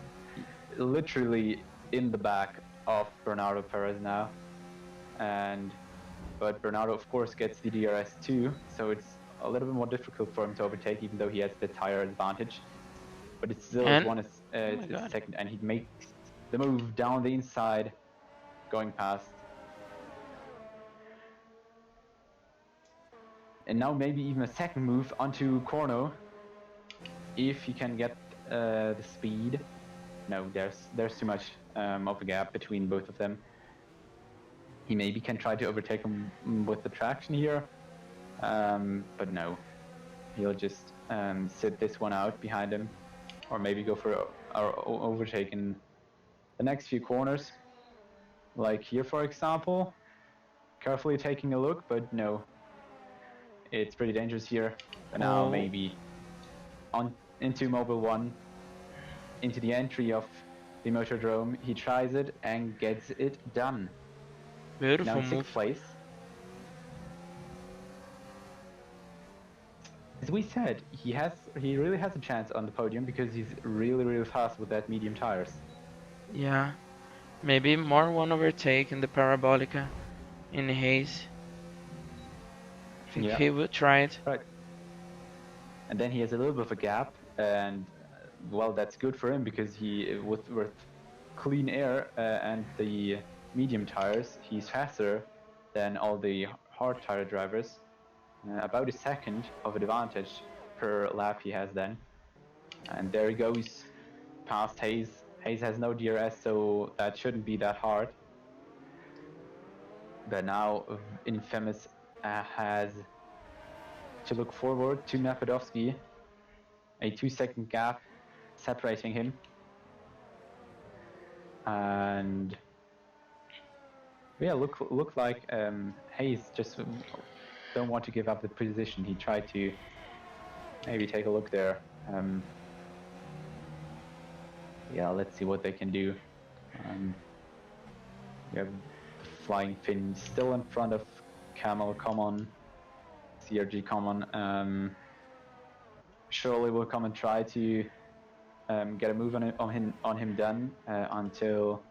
literally in the back of Bernardo Perez now. But Bernardo, of course, gets the DRS too, so it's a little bit more difficult for him to overtake, even though he has the tire advantage. But it's still his And one oh my is god. second, and he makes the move down the inside, going past. And now maybe even a second move onto Corno, if he can get the speed. No, there's too much of a gap between both of them. He maybe can try to overtake him with the traction here, but no. He'll just sit this one out behind him, or maybe go for our overtake in the next few corners. Like here, for example, carefully taking a look, but no, it's pretty dangerous here. But now Oh, maybe on into Mobile 1, into the entry of the Motordrome. He tries it and gets it done. Now beautiful in sixth move. place. As we said, he really has a chance on the podium because he's really fast with that medium tires. Yeah. Maybe more one overtake in the Parabolica in Hayes. I think Yeah, he will try it. right. And then he has a little bit of a gap, and well, that's good for him because he with clean air and the medium tires, he's faster than all the hard tire drivers. About a second of advantage per lap he has then. And there he goes past Hayes. Hayes has no DRS, so that shouldn't be that hard. But now Infamous has to look forward to Napadovsky, a 2-second gap separating him. And yeah, look like Hayes just don't want to give up the position. He tried to maybe take a look there. Yeah, let's see what they can do. We have the Flying Finn still in front of Camel Common, CRG Common. Surely will come and try to get a move on him done until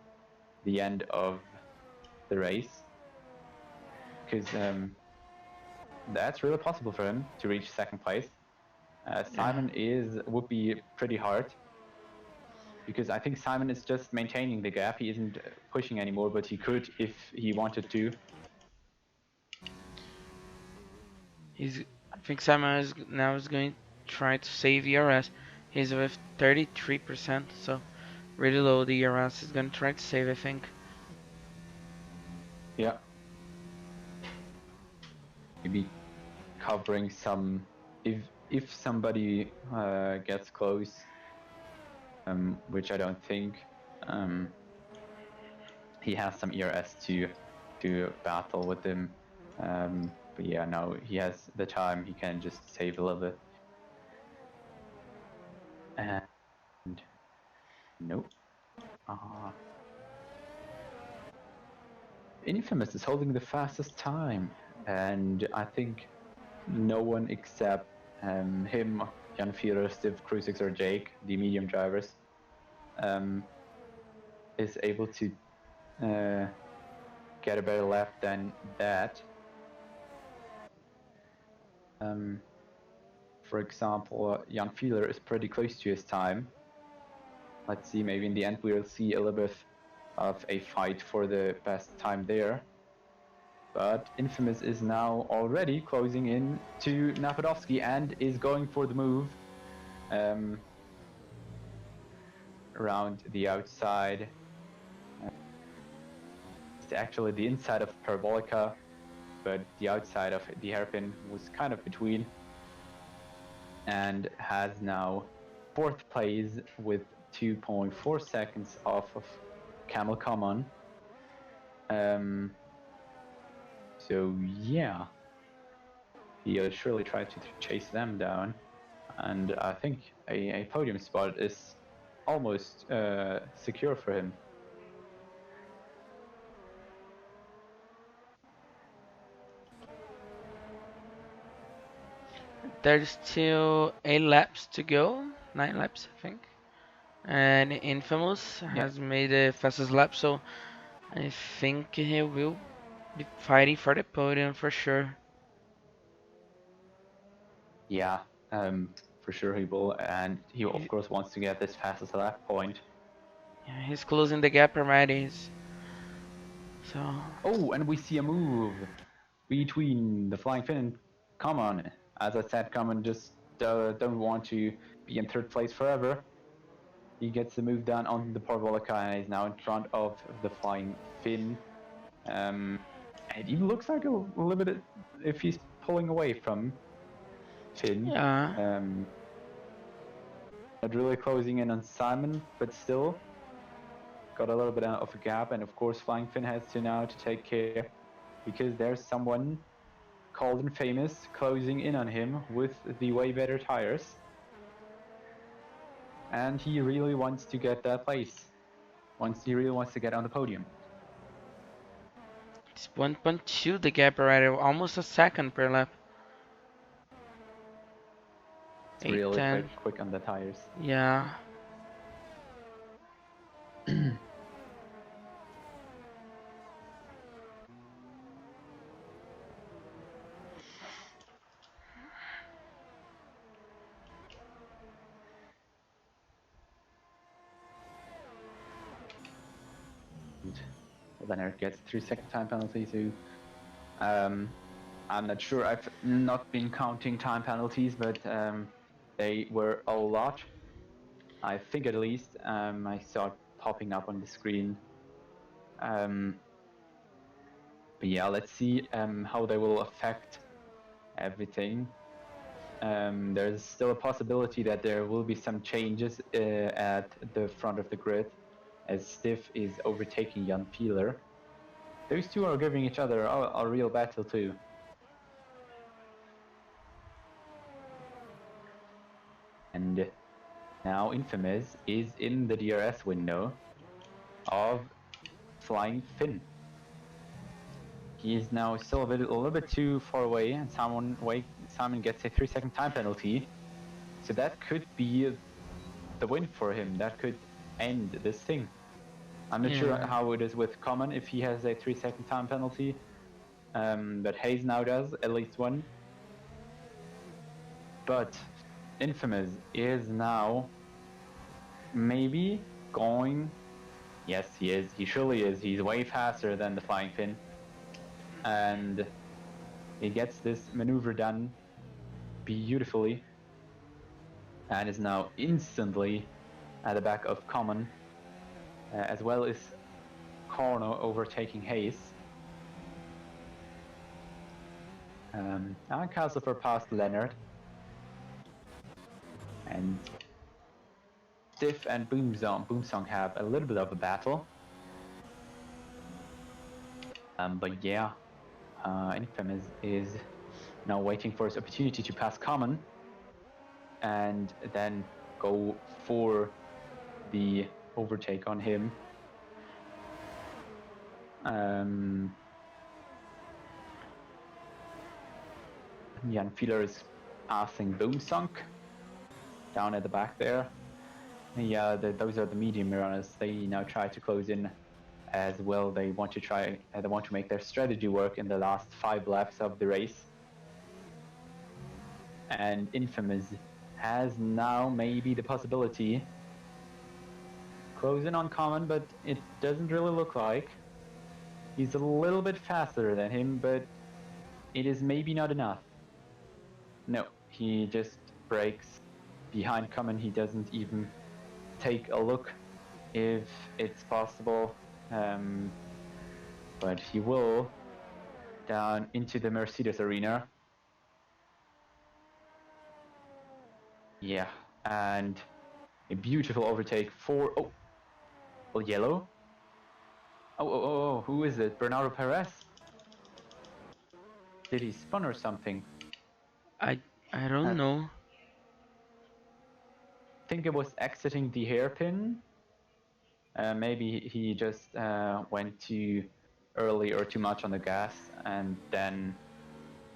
the end of the race, because that's really possible for him to reach second place. Yeah. Simon would be pretty hard, because I think Simon is just maintaining the gap. He isn't pushing anymore, but he could if he wanted to. I think Simon is going to try to save ERS. He's with 33%, so really low the ERS. Is going to try to save, I think. Yeah, maybe covering some if somebody gets close, which I don't think, he has some ERS to battle with him. But yeah, now he has the time. He can just save a little bit. And nope. Infamous is holding the fastest time, and I think no one except him, Jan Führer, Steve Crucix, or Jake, the medium drivers, is able to get a better lap than that. For example, Jan Führer is pretty close to his time. Let's see, maybe in the end we'll see a little bit of a fight for the best time there. But Infamous is now already closing in to Napadovsky and is going for the move around the outside. It's actually the inside of Parabolica, but the outside of the hairpin was kind of between, and has now fourth place with 2.4 seconds off of Camel Common. So yeah, he'll surely try to chase them down, and I think a podium spot is almost secure for him. There's still 8 laps to go, 9 laps, I think. And Infamous has made the fastest lap, so I think he will be fighting for the podium for sure. Yeah, for sure he will, and he of He, course wants to get this fastest lap point. yeah, he's closing the gap already. So Oh, and we see a move between the Flying Finn and Common. As I said, Common just don't want to be in third place forever. He gets the move done on the Parabolica and is now in front of the Flying Finn. And it even looks like a little bit if he's pulling away from Finn. yeah, Not really closing in on Simon, but still got a little bit of a gap. And of course, Flying Finn has to now to take care because there's someone called and famous closing in on him with the way better tires. And he really wants to get that place. He really wants to get on the podium. it's 1.2 the gap already, almost a second per lap. It's 8, really 10. quick on the tires. Yeah. Leonard gets 3-second time penalty too. I'm not sure. I've not been counting time penalties, but they were a lot. I think at least I saw it popping up on the screen. But yeah, let's see how they will affect everything. There's still a possibility that there will be some changes at the front of the grid as Stiff is overtaking Jan Peeler. Those two are giving each other a real battle too. And now Infamous is in the DRS window of Flying Finn. He is now still a little bit too far away, and Simon gets a 3-second time penalty. So that could be the win for him. That could end this thing. I'm not sure Yeah. how it is with Common if he has a 3-second time penalty, but Hayes now does at least one. But Infamous is now maybe going. Yes, he is. He surely is. He's way faster than the Flying Finn, and he gets this maneuver done beautifully, and is now instantly at the back of Common, as well as Corno overtaking Hayes. And Castlefor passed Leonard. And Stiff and Boomsong have a little bit of a battle. But yeah, Infamous is now waiting for his opportunity to pass Common and then go for the overtake on him. Jan Fieler is passing Boomsong down at the back there. Yeah, those are the medium runners. They now try to close in as well. They want to make their strategy work in the last 5 laps of the race. And Infamous has now maybe the possibility close in on Common, but it doesn't really look like. He's a little bit faster than him, but it is maybe not enough. No, he just breaks behind Common. He doesn't even take a look if it's possible, but he will down into the Mercedes arena. Yeah, and a beautiful overtake for yellow. Who is it? Bernardo Perez? Did he spun or something? I I I don't know. think it was exiting the hairpin. Maybe he just went too early or too much on the gas and then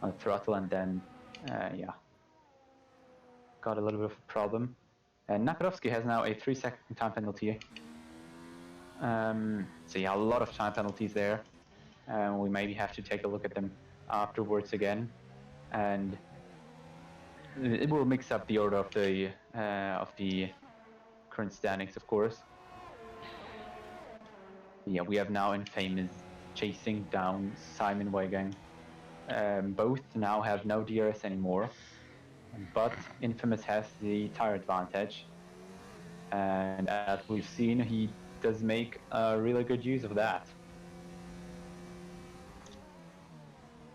on the throttle, and then yeah, got a little bit of a problem. And Nakarovsky has now a 3-second time penalty. So yeah, a lot of time penalties there. We maybe have to take a look at them afterwards again, and it will mix up the order of the current standings, of course. Yeah, we have now Infamous chasing down Simon Weigang. Both now have no DRS anymore, but Infamous has the tire advantage, and as we've seen, he does make really good use of that.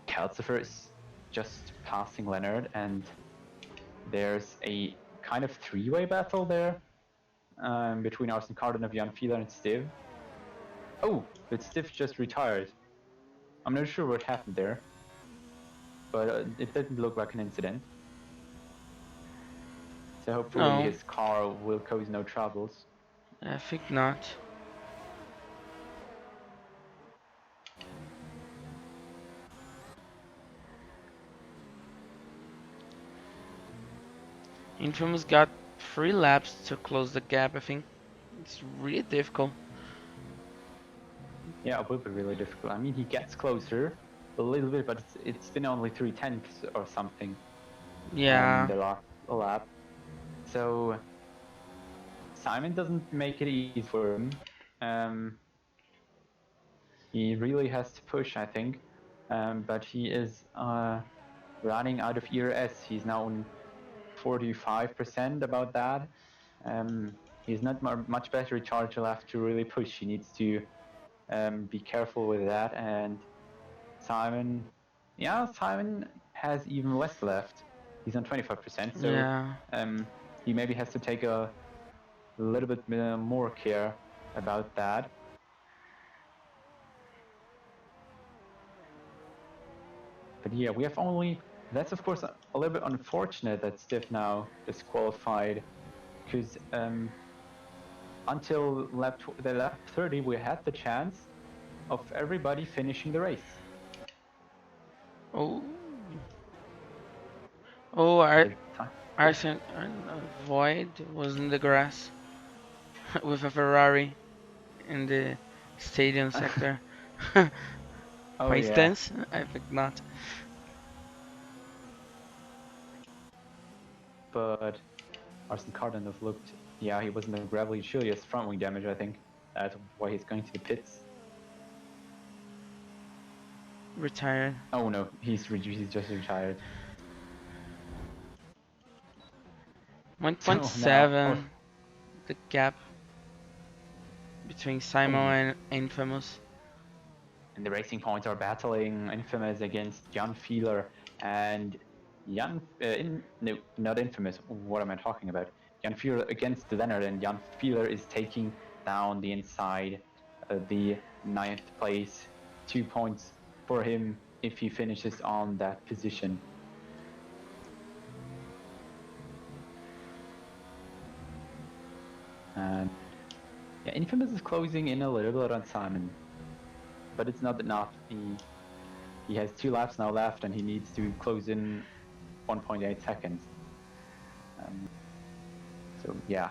Calcifer is just passing Leonard, and there's a kind of 3-way battle there between Arsen Cardenov, Jan Fieler, and Stiv. Oh, but Stiv just retired. I'm not sure what happened there, but it didn't look like an incident. So hopefully No, his car will cause no troubles. I think not. Infamous got 3 laps to close the gap. I think it's really difficult. Yeah, it will be really difficult. I mean, he gets closer a little bit, but it's been only 3/10 or something Yeah, the last lap. So Simon doesn't make it easy for him. Um, he really has to push, I think. But he is running out of ERS. He's now on 45% about that. He's not much battery charge left to really push. He needs to be careful with that. And Simon has even less left. He's on 25%, so yeah. he maybe has to take a little bit more care about that. But yeah, we have only. That's of course a little bit unfortunate that Stiff now disqualified, because until the lap 30, we had the chance of everybody finishing the race. Oh, oh, The time. Oh, Arsene Void was in the grass with a Ferrari in the stadium sector. oh yeah, Coincidence? I think not. but Arsen Cardenov looked. Yeah, he was in the gravelly Chilius front wing damage. I think that's why he's going to the pits. Retired. Oh no, he's just retired. So now, 1.7 the gap between oh, Simon and Infamous. and the Racing Points are battling Infamous against Jan Fieler and no, not infamous. What am I talking about? Jan Fiedler against Leonard, and Jan Fiedler is taking down the inside, the ninth place. 2 points for him if he finishes on that position. And yeah, Infamous is closing in a little bit on Simon, but it's not enough. He has 2 laps now left, and he needs to close in 1.8 seconds. So yeah.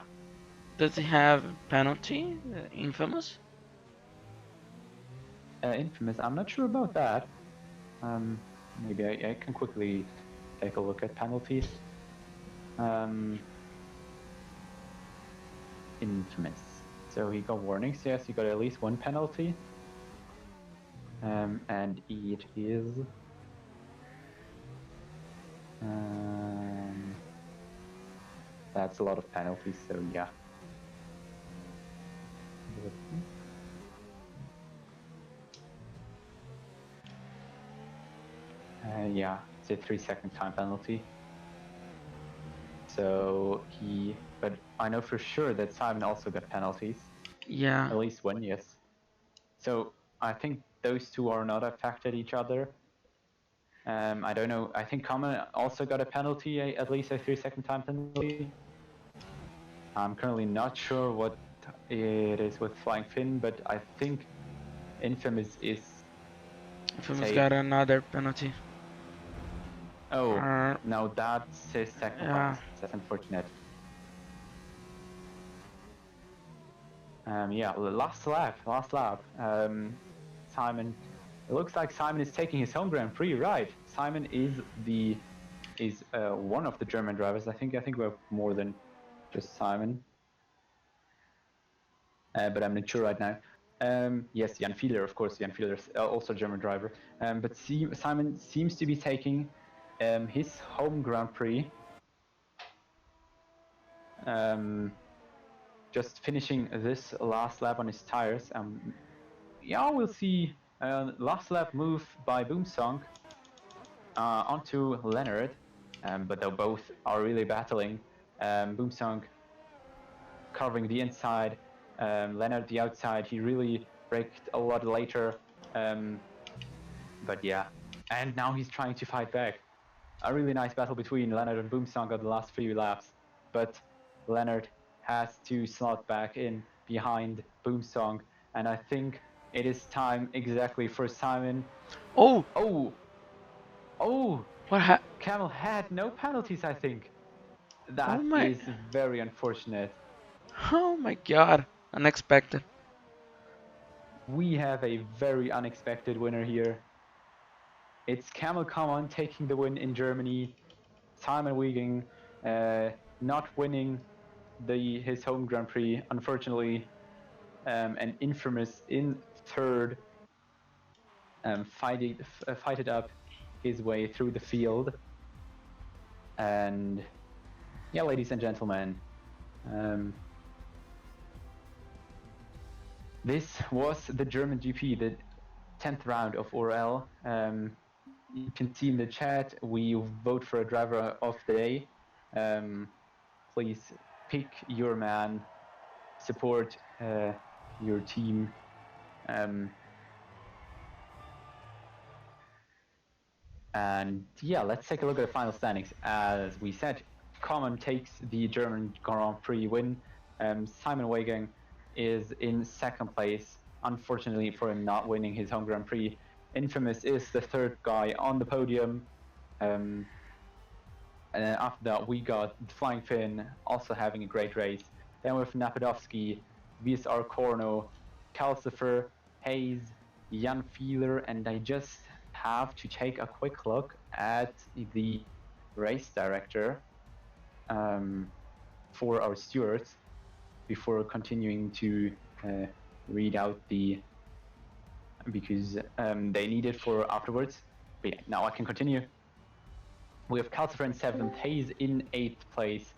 Does he have penalty? Infamous? Infamous, I'm not sure about that. Maybe I can quickly take a look at penalties. Infamous. So he got warnings. Yes, he got at least 1 penalty. And it is. That's a lot of penalties. So yeah. Yeah, it's a 3-second time penalty. So but I know for sure that Simon also got penalties. Yeah. At least 1, yes. So I think those 2 are not affected each other. I don't know. I think Common also got a penalty, at least a 3-second time penalty. I'm currently not sure what it is with Flying Finn, but I think Infamous is Infamous safe. got another penalty. Oh, Uh, no, that's his second yeah. last. That's unfortunate. Yeah, last lap. Simon. It looks like Simon is taking his home Grand Prix, right? Simon is one of the German drivers. I think we have more than just Simon, but I'm not sure right now. Yes, Jan Fiedler, of course. Jan Fiedler is also a German driver. But Simon seems to be taking his home Grand Prix. Just finishing this last lap on his tires. Yeah, we'll see last lap move by Boomsong onto Leonard, but they both are really battling. Boomsong covering the inside, Leonard the outside. He really braked a lot later, but yeah. And now he's trying to fight back. A really nice battle between Leonard and Boomsong on the last few laps, but Leonard has to slot back in behind Boomsong, and I think it is time exactly for Simon. Oh, Oh, oh, what ha- Camel had no penalties, I think. Oh That my. is very unfortunate. Oh my god. Unexpected. We have a very unexpected winner here. It's Camel Common taking the win in Germany. Simon Wieging not winning his home Grand Prix, unfortunately, and Infamous in third, fighted up his way through the field. And yeah, ladies and gentlemen, this was the German GP, the 10th round of ORL. You can see in the chat, we vote for a driver of the day. Please pick your man, support your team. And yeah, let's take a look at the final standings. As we said, Common takes the German Grand Prix win. Simon Wagang is in second place, unfortunately for him not winning his home Grand Prix. Infamous is the third guy on the podium. And after that, we got Flying Finn also having a great race. Then with Napadovsky, VSR Corno, Calcifer, Hayes, Jan Fiedler, and I just have to take a quick look at the race director for our stewards before continuing to read out because they need it for afterwards. But yeah, now I can continue. We have Calcifer in 7th, Hayes in 8th place,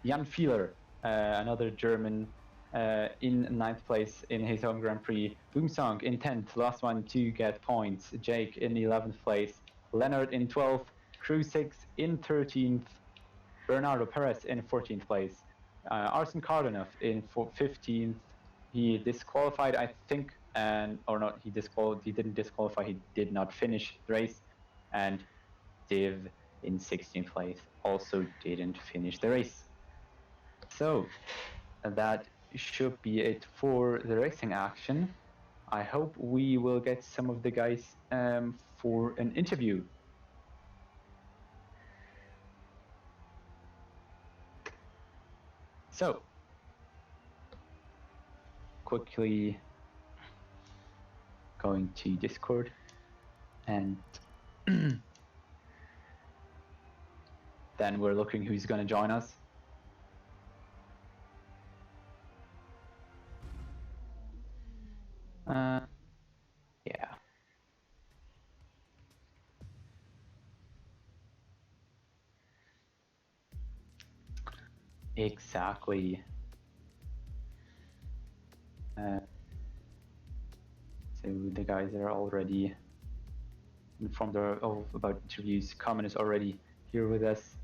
Jan Fiedler, another German, in 9th place in his home Grand Prix, Boomsong in 10th, last one to get points, Jake in 11th place, Leonard in 12th, Krusix in 13th, Bernardo Perez in 14th place, Arsen Kardanov in 15th. He disqualified, I think, or not. He didn't disqualify. He did not finish the race, and Div in 16th place also didn't finish the race. So that should be it for the racing action. I hope we will get some of the guys for an interview. So, quickly going to Discord and then we're looking who's going to join us. Yeah. Exactly. So the guys are already informed about interviews. Carmen is already here with us.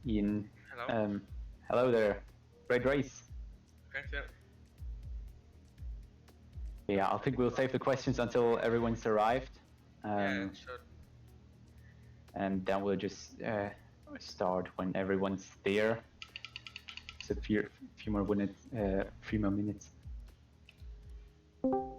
Ian. Hello. Hello there. Great race. Thanks, yeah. Yeah, I think we'll save the questions until everyone's arrived. Sure. And then we'll just start when everyone's there. So few more minutes. 3 more minutes. Hello.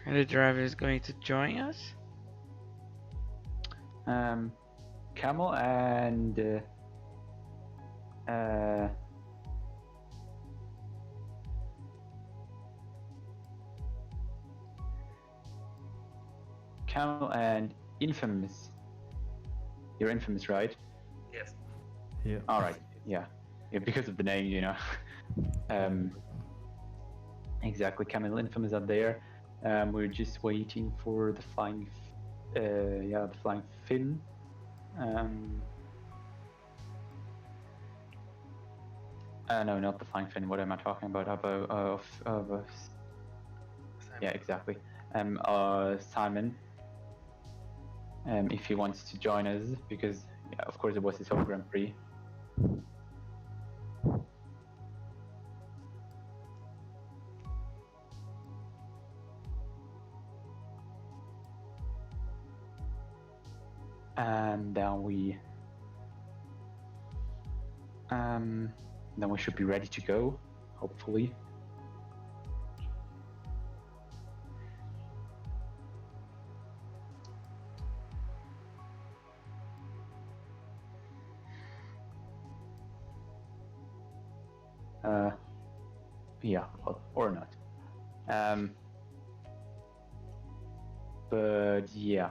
And the driver is going to join us. Camel and Camel and Infamous. You're Infamous, right? Yes. Yeah. All right. Yeah. Yeah, because of the name, you know. Exactly. Camel and Infamous are there. We're just waiting for the flying, the flying fin. No, not the flying fin. What am I talking about? Yeah, exactly. Simon, if he wants to join us, because yeah, of course it was his home Grand Prix. And then we should be ready to go, hopefully. Yeah, well, or not. But yeah,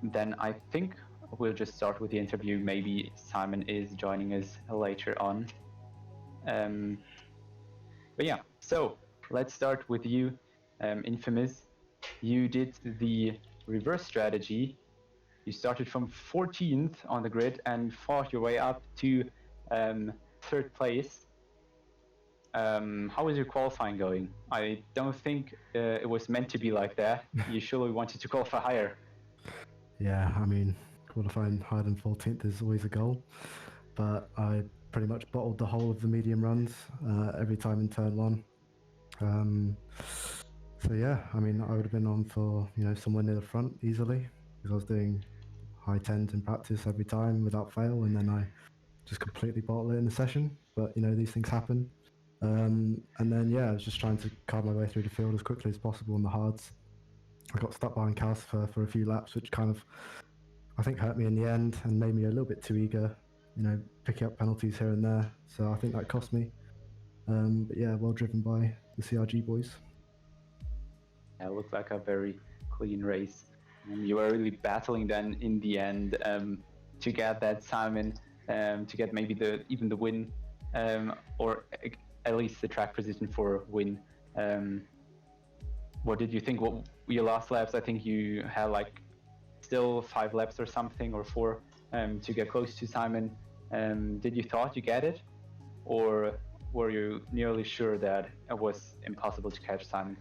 then I think we'll just start with the interview. Maybe Simon is joining us later on. But yeah, so let's start with you, Infamous. You did the reverse strategy You started from 14th on the grid and fought your way up to third place. How is your qualifying going? I don't think it was meant to be like that. You surely wanted to qualify higher. Yeah, I mean, qualifying higher than 14th is always a goal, but I pretty much bottled the whole of the medium runs every time in turn one. So yeah, I mean, I would have been on for somewhere near the front easily because I was doing high tens in practice every time without fail, and then I just completely bottle it in the session. But these things happen. And then yeah, I was just trying to carve my way through the field as quickly as possible on the hards. I got stuck behind Cass for a few laps, which kind of I think hurt me in the end and made me a little bit too eager, picking up penalties here and there. So I think that cost me. But yeah, well driven by the CRG boys. It looked like a very clean race. You were really battling then in the end to get that Simon, to get maybe even the win, or at least the track position for win. What did you think? What your last laps? I think you had like still 5 laps or something, or 4, to get close to Simon. Did you thought you get it, or were you nearly sure that it was impossible to catch Simon?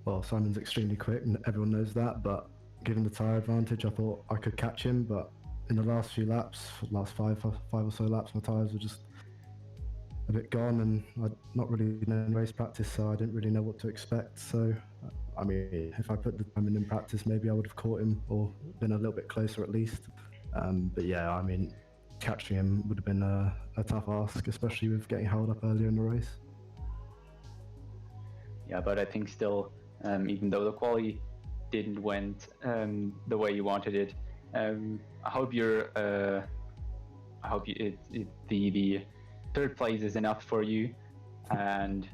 Well, Simon's extremely quick, and everyone knows that. But given the tyre advantage, I thought I could catch him. But in the last few laps, last five or so laps, my tyres were just a bit gone, and I'd not really done any race practice, so I didn't really know what to expect. So, I mean, if I put the time in practice, maybe I would have caught him or been a little bit closer at least. But yeah, I mean, catching him would have been a tough ask, especially with getting held up earlier in the race. Yeah, but I think still, even though the quali didn't went the way you wanted it, I hope the third place is enough for you. And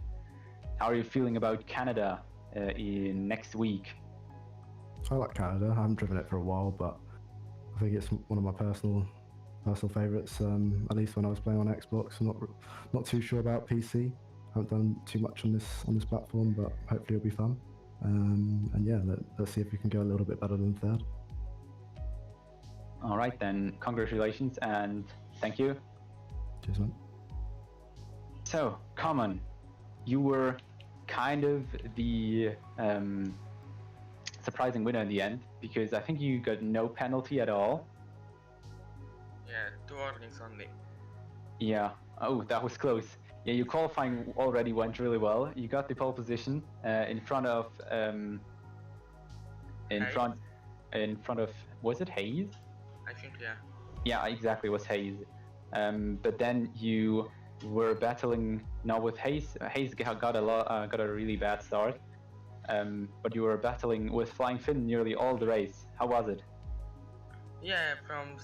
how are you feeling about Canada in next week? I like Canada. I haven't driven it for a while, but I think it's one of my personal favourites. At least when I was playing on Xbox, I'm not too sure about PC. I haven't done too much on this platform, but hopefully it'll be fun. And yeah, let's see if we can go a little bit better than third. All right, then, congratulations and thank you. Cheers, man. So, Common, you were kind of the surprising winner in the end, because I think you got no penalty at all. Yeah, 2 warnings only. Yeah. Oh, that was close. Yeah, your qualifying already went really well. You got the pole position in front of was it Hayes? I think, yeah. Yeah, exactly, it was Hayes. But then you were battling now with Hayes. Hayes got a really bad start. But you were battling with Flying Finn nearly all the race. How was it? Yeah, from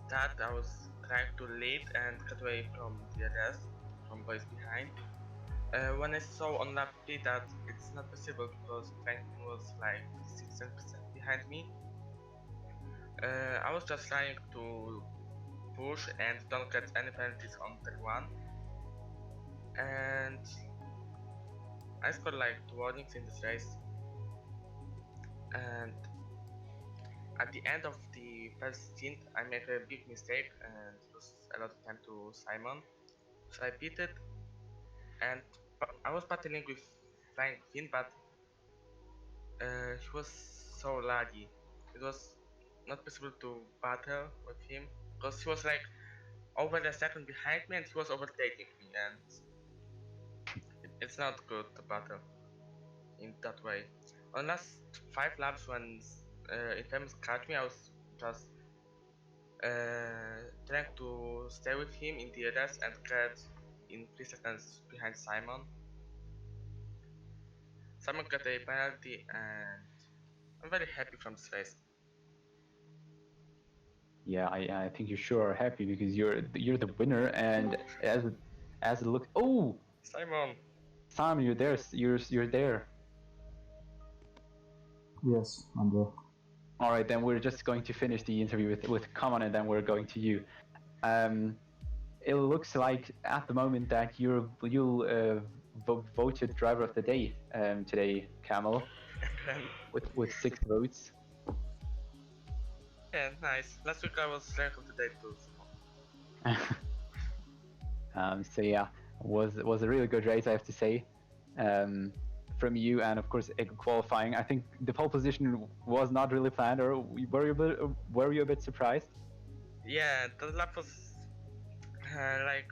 start I was trying to lead and cut away from the rest, from boys behind. When I saw on lap P that it's not possible because Krangh was like 16% behind me, I was just trying to push and don't get any penalties on turn 1. And I scored like 2 warnings in this race. And at the end of the first stint, I made a big mistake and lost a lot of time to Simon. So I pitted, and I was battling with Flying Finn, but he was so laggy. It was not possible to battle with him because he was like over a second behind me and he was overtaking me, and it's not good to battle in that way. On last 5 laps when Infamous caught me, I was just trying to stay with him in the rest and get in 3 seconds behind Simon. Simon got a penalty and I'm very happy from this race. Yeah, I think you sure are happy because you're the winner, and as it looks, oh, Simon, you're there. You're there. Yes, I'm there. All right, then we're just going to finish the interview with Common, and then we're going to you. It looks like at the moment that you'll voted driver of the day today, Camel, with 6 votes. Okay, nice. Last week I was rank of the day too. So yeah, was a really good race, I have to say, from you, and of course qualifying. I think the pole position was not really planned, or were you a bit surprised? Yeah, the lap was like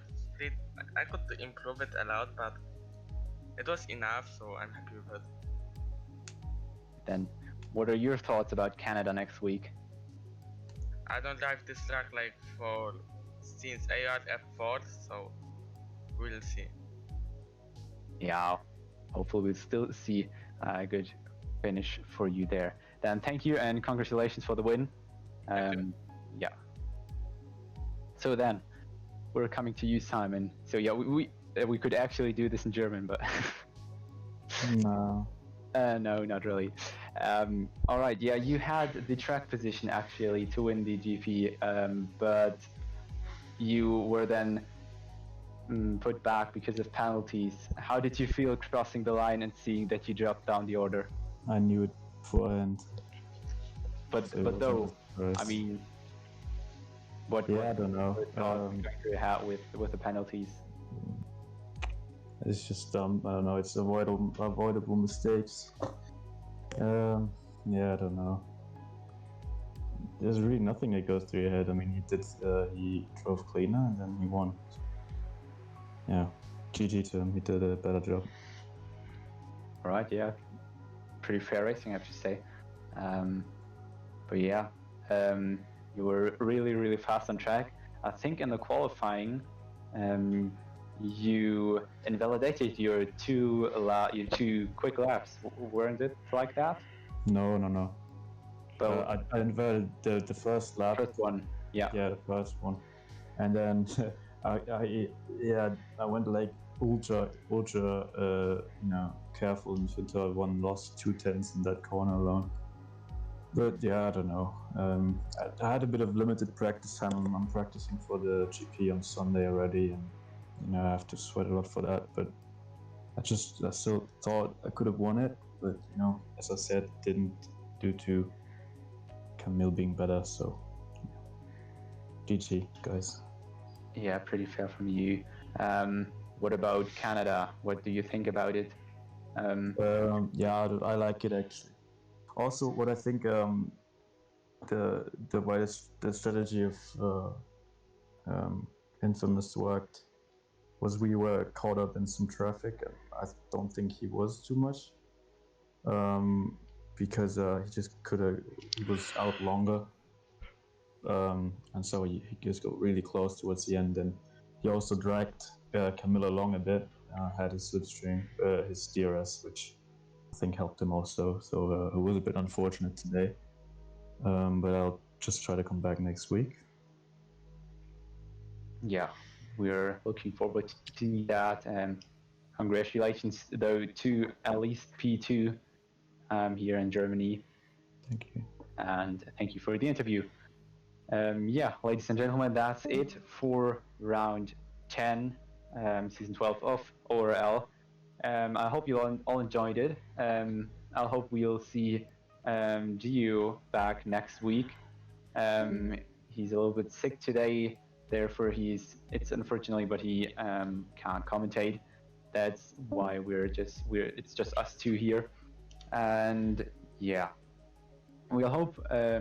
I could improve it a lot, but it was enough, so I'm happy with it. Then, what are your thoughts about Canada next week? I don't drive this track like for since AR F4, so we'll see. Yeah, hopefully we'll still see a good finish for you there. Then thank you and congratulations for the win. Thank you. Yeah. So then we're coming to you, Simon. So yeah, we could actually do this in German, but No. no, not really. All right, yeah, you had the track position actually to win the GP, but you were then put back because of penalties. How did you feel crossing the line and seeing that you dropped down the order? I knew it beforehand. But So it but wasn't though, a surprise. I mean, what Yeah, I don't know. going to have with the penalties? It's just I don't know. It's avoidable mistakes. Yeah, I don't know. There's really nothing that goes through your head. I mean, he drove cleaner and then he won. Yeah, GG to him. He did a better job. All right, yeah, pretty fair racing, I have to say. But yeah, you were really fast on track. I think in the qualifying, you invalidated your two quick laps, weren't it like that? No. But I inverted the first lap. first one, yeah. Yeah, the first one, and then I went like ultra careful in turn one, lost 2/10 in that corner alone. But yeah, I don't know. I had a bit of limited practice time. I'm practicing for the GP on Sunday already, and I have to sweat a lot for that. But I still thought I could have won it, but as I said, didn't, due to Camille being better. So GG, guys. Yeah, pretty fair from you. What about Canada? What do you think about it? Yeah, I like it actually. Also, what I think the way the strategy of Infamous worked was we were caught up in some traffic, and I don't think he was too much, because he just he was out longer, and so he just got really close towards the end, and he also dragged Camilla along a bit, had his slipstream, his DRS, which I think helped him also. So it was a bit unfortunate today, but I'll just try to come back next week. Yeah, we're looking forward to that. Congratulations, though, to at least P2 here in Germany. Thank you. And thank you for the interview. Yeah, ladies and gentlemen, that's it for round 10, season 12 of ORL. I hope you all enjoyed it. I hope we'll see Gio back next week. He's a little bit sick today, therefore it's unfortunately, but he can't commentate. That's why it's just us two here. And yeah, we'll hope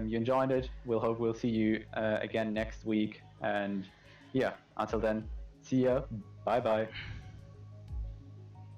you enjoyed it. We'll see you again next week. And yeah, until then, see ya. Bye bye.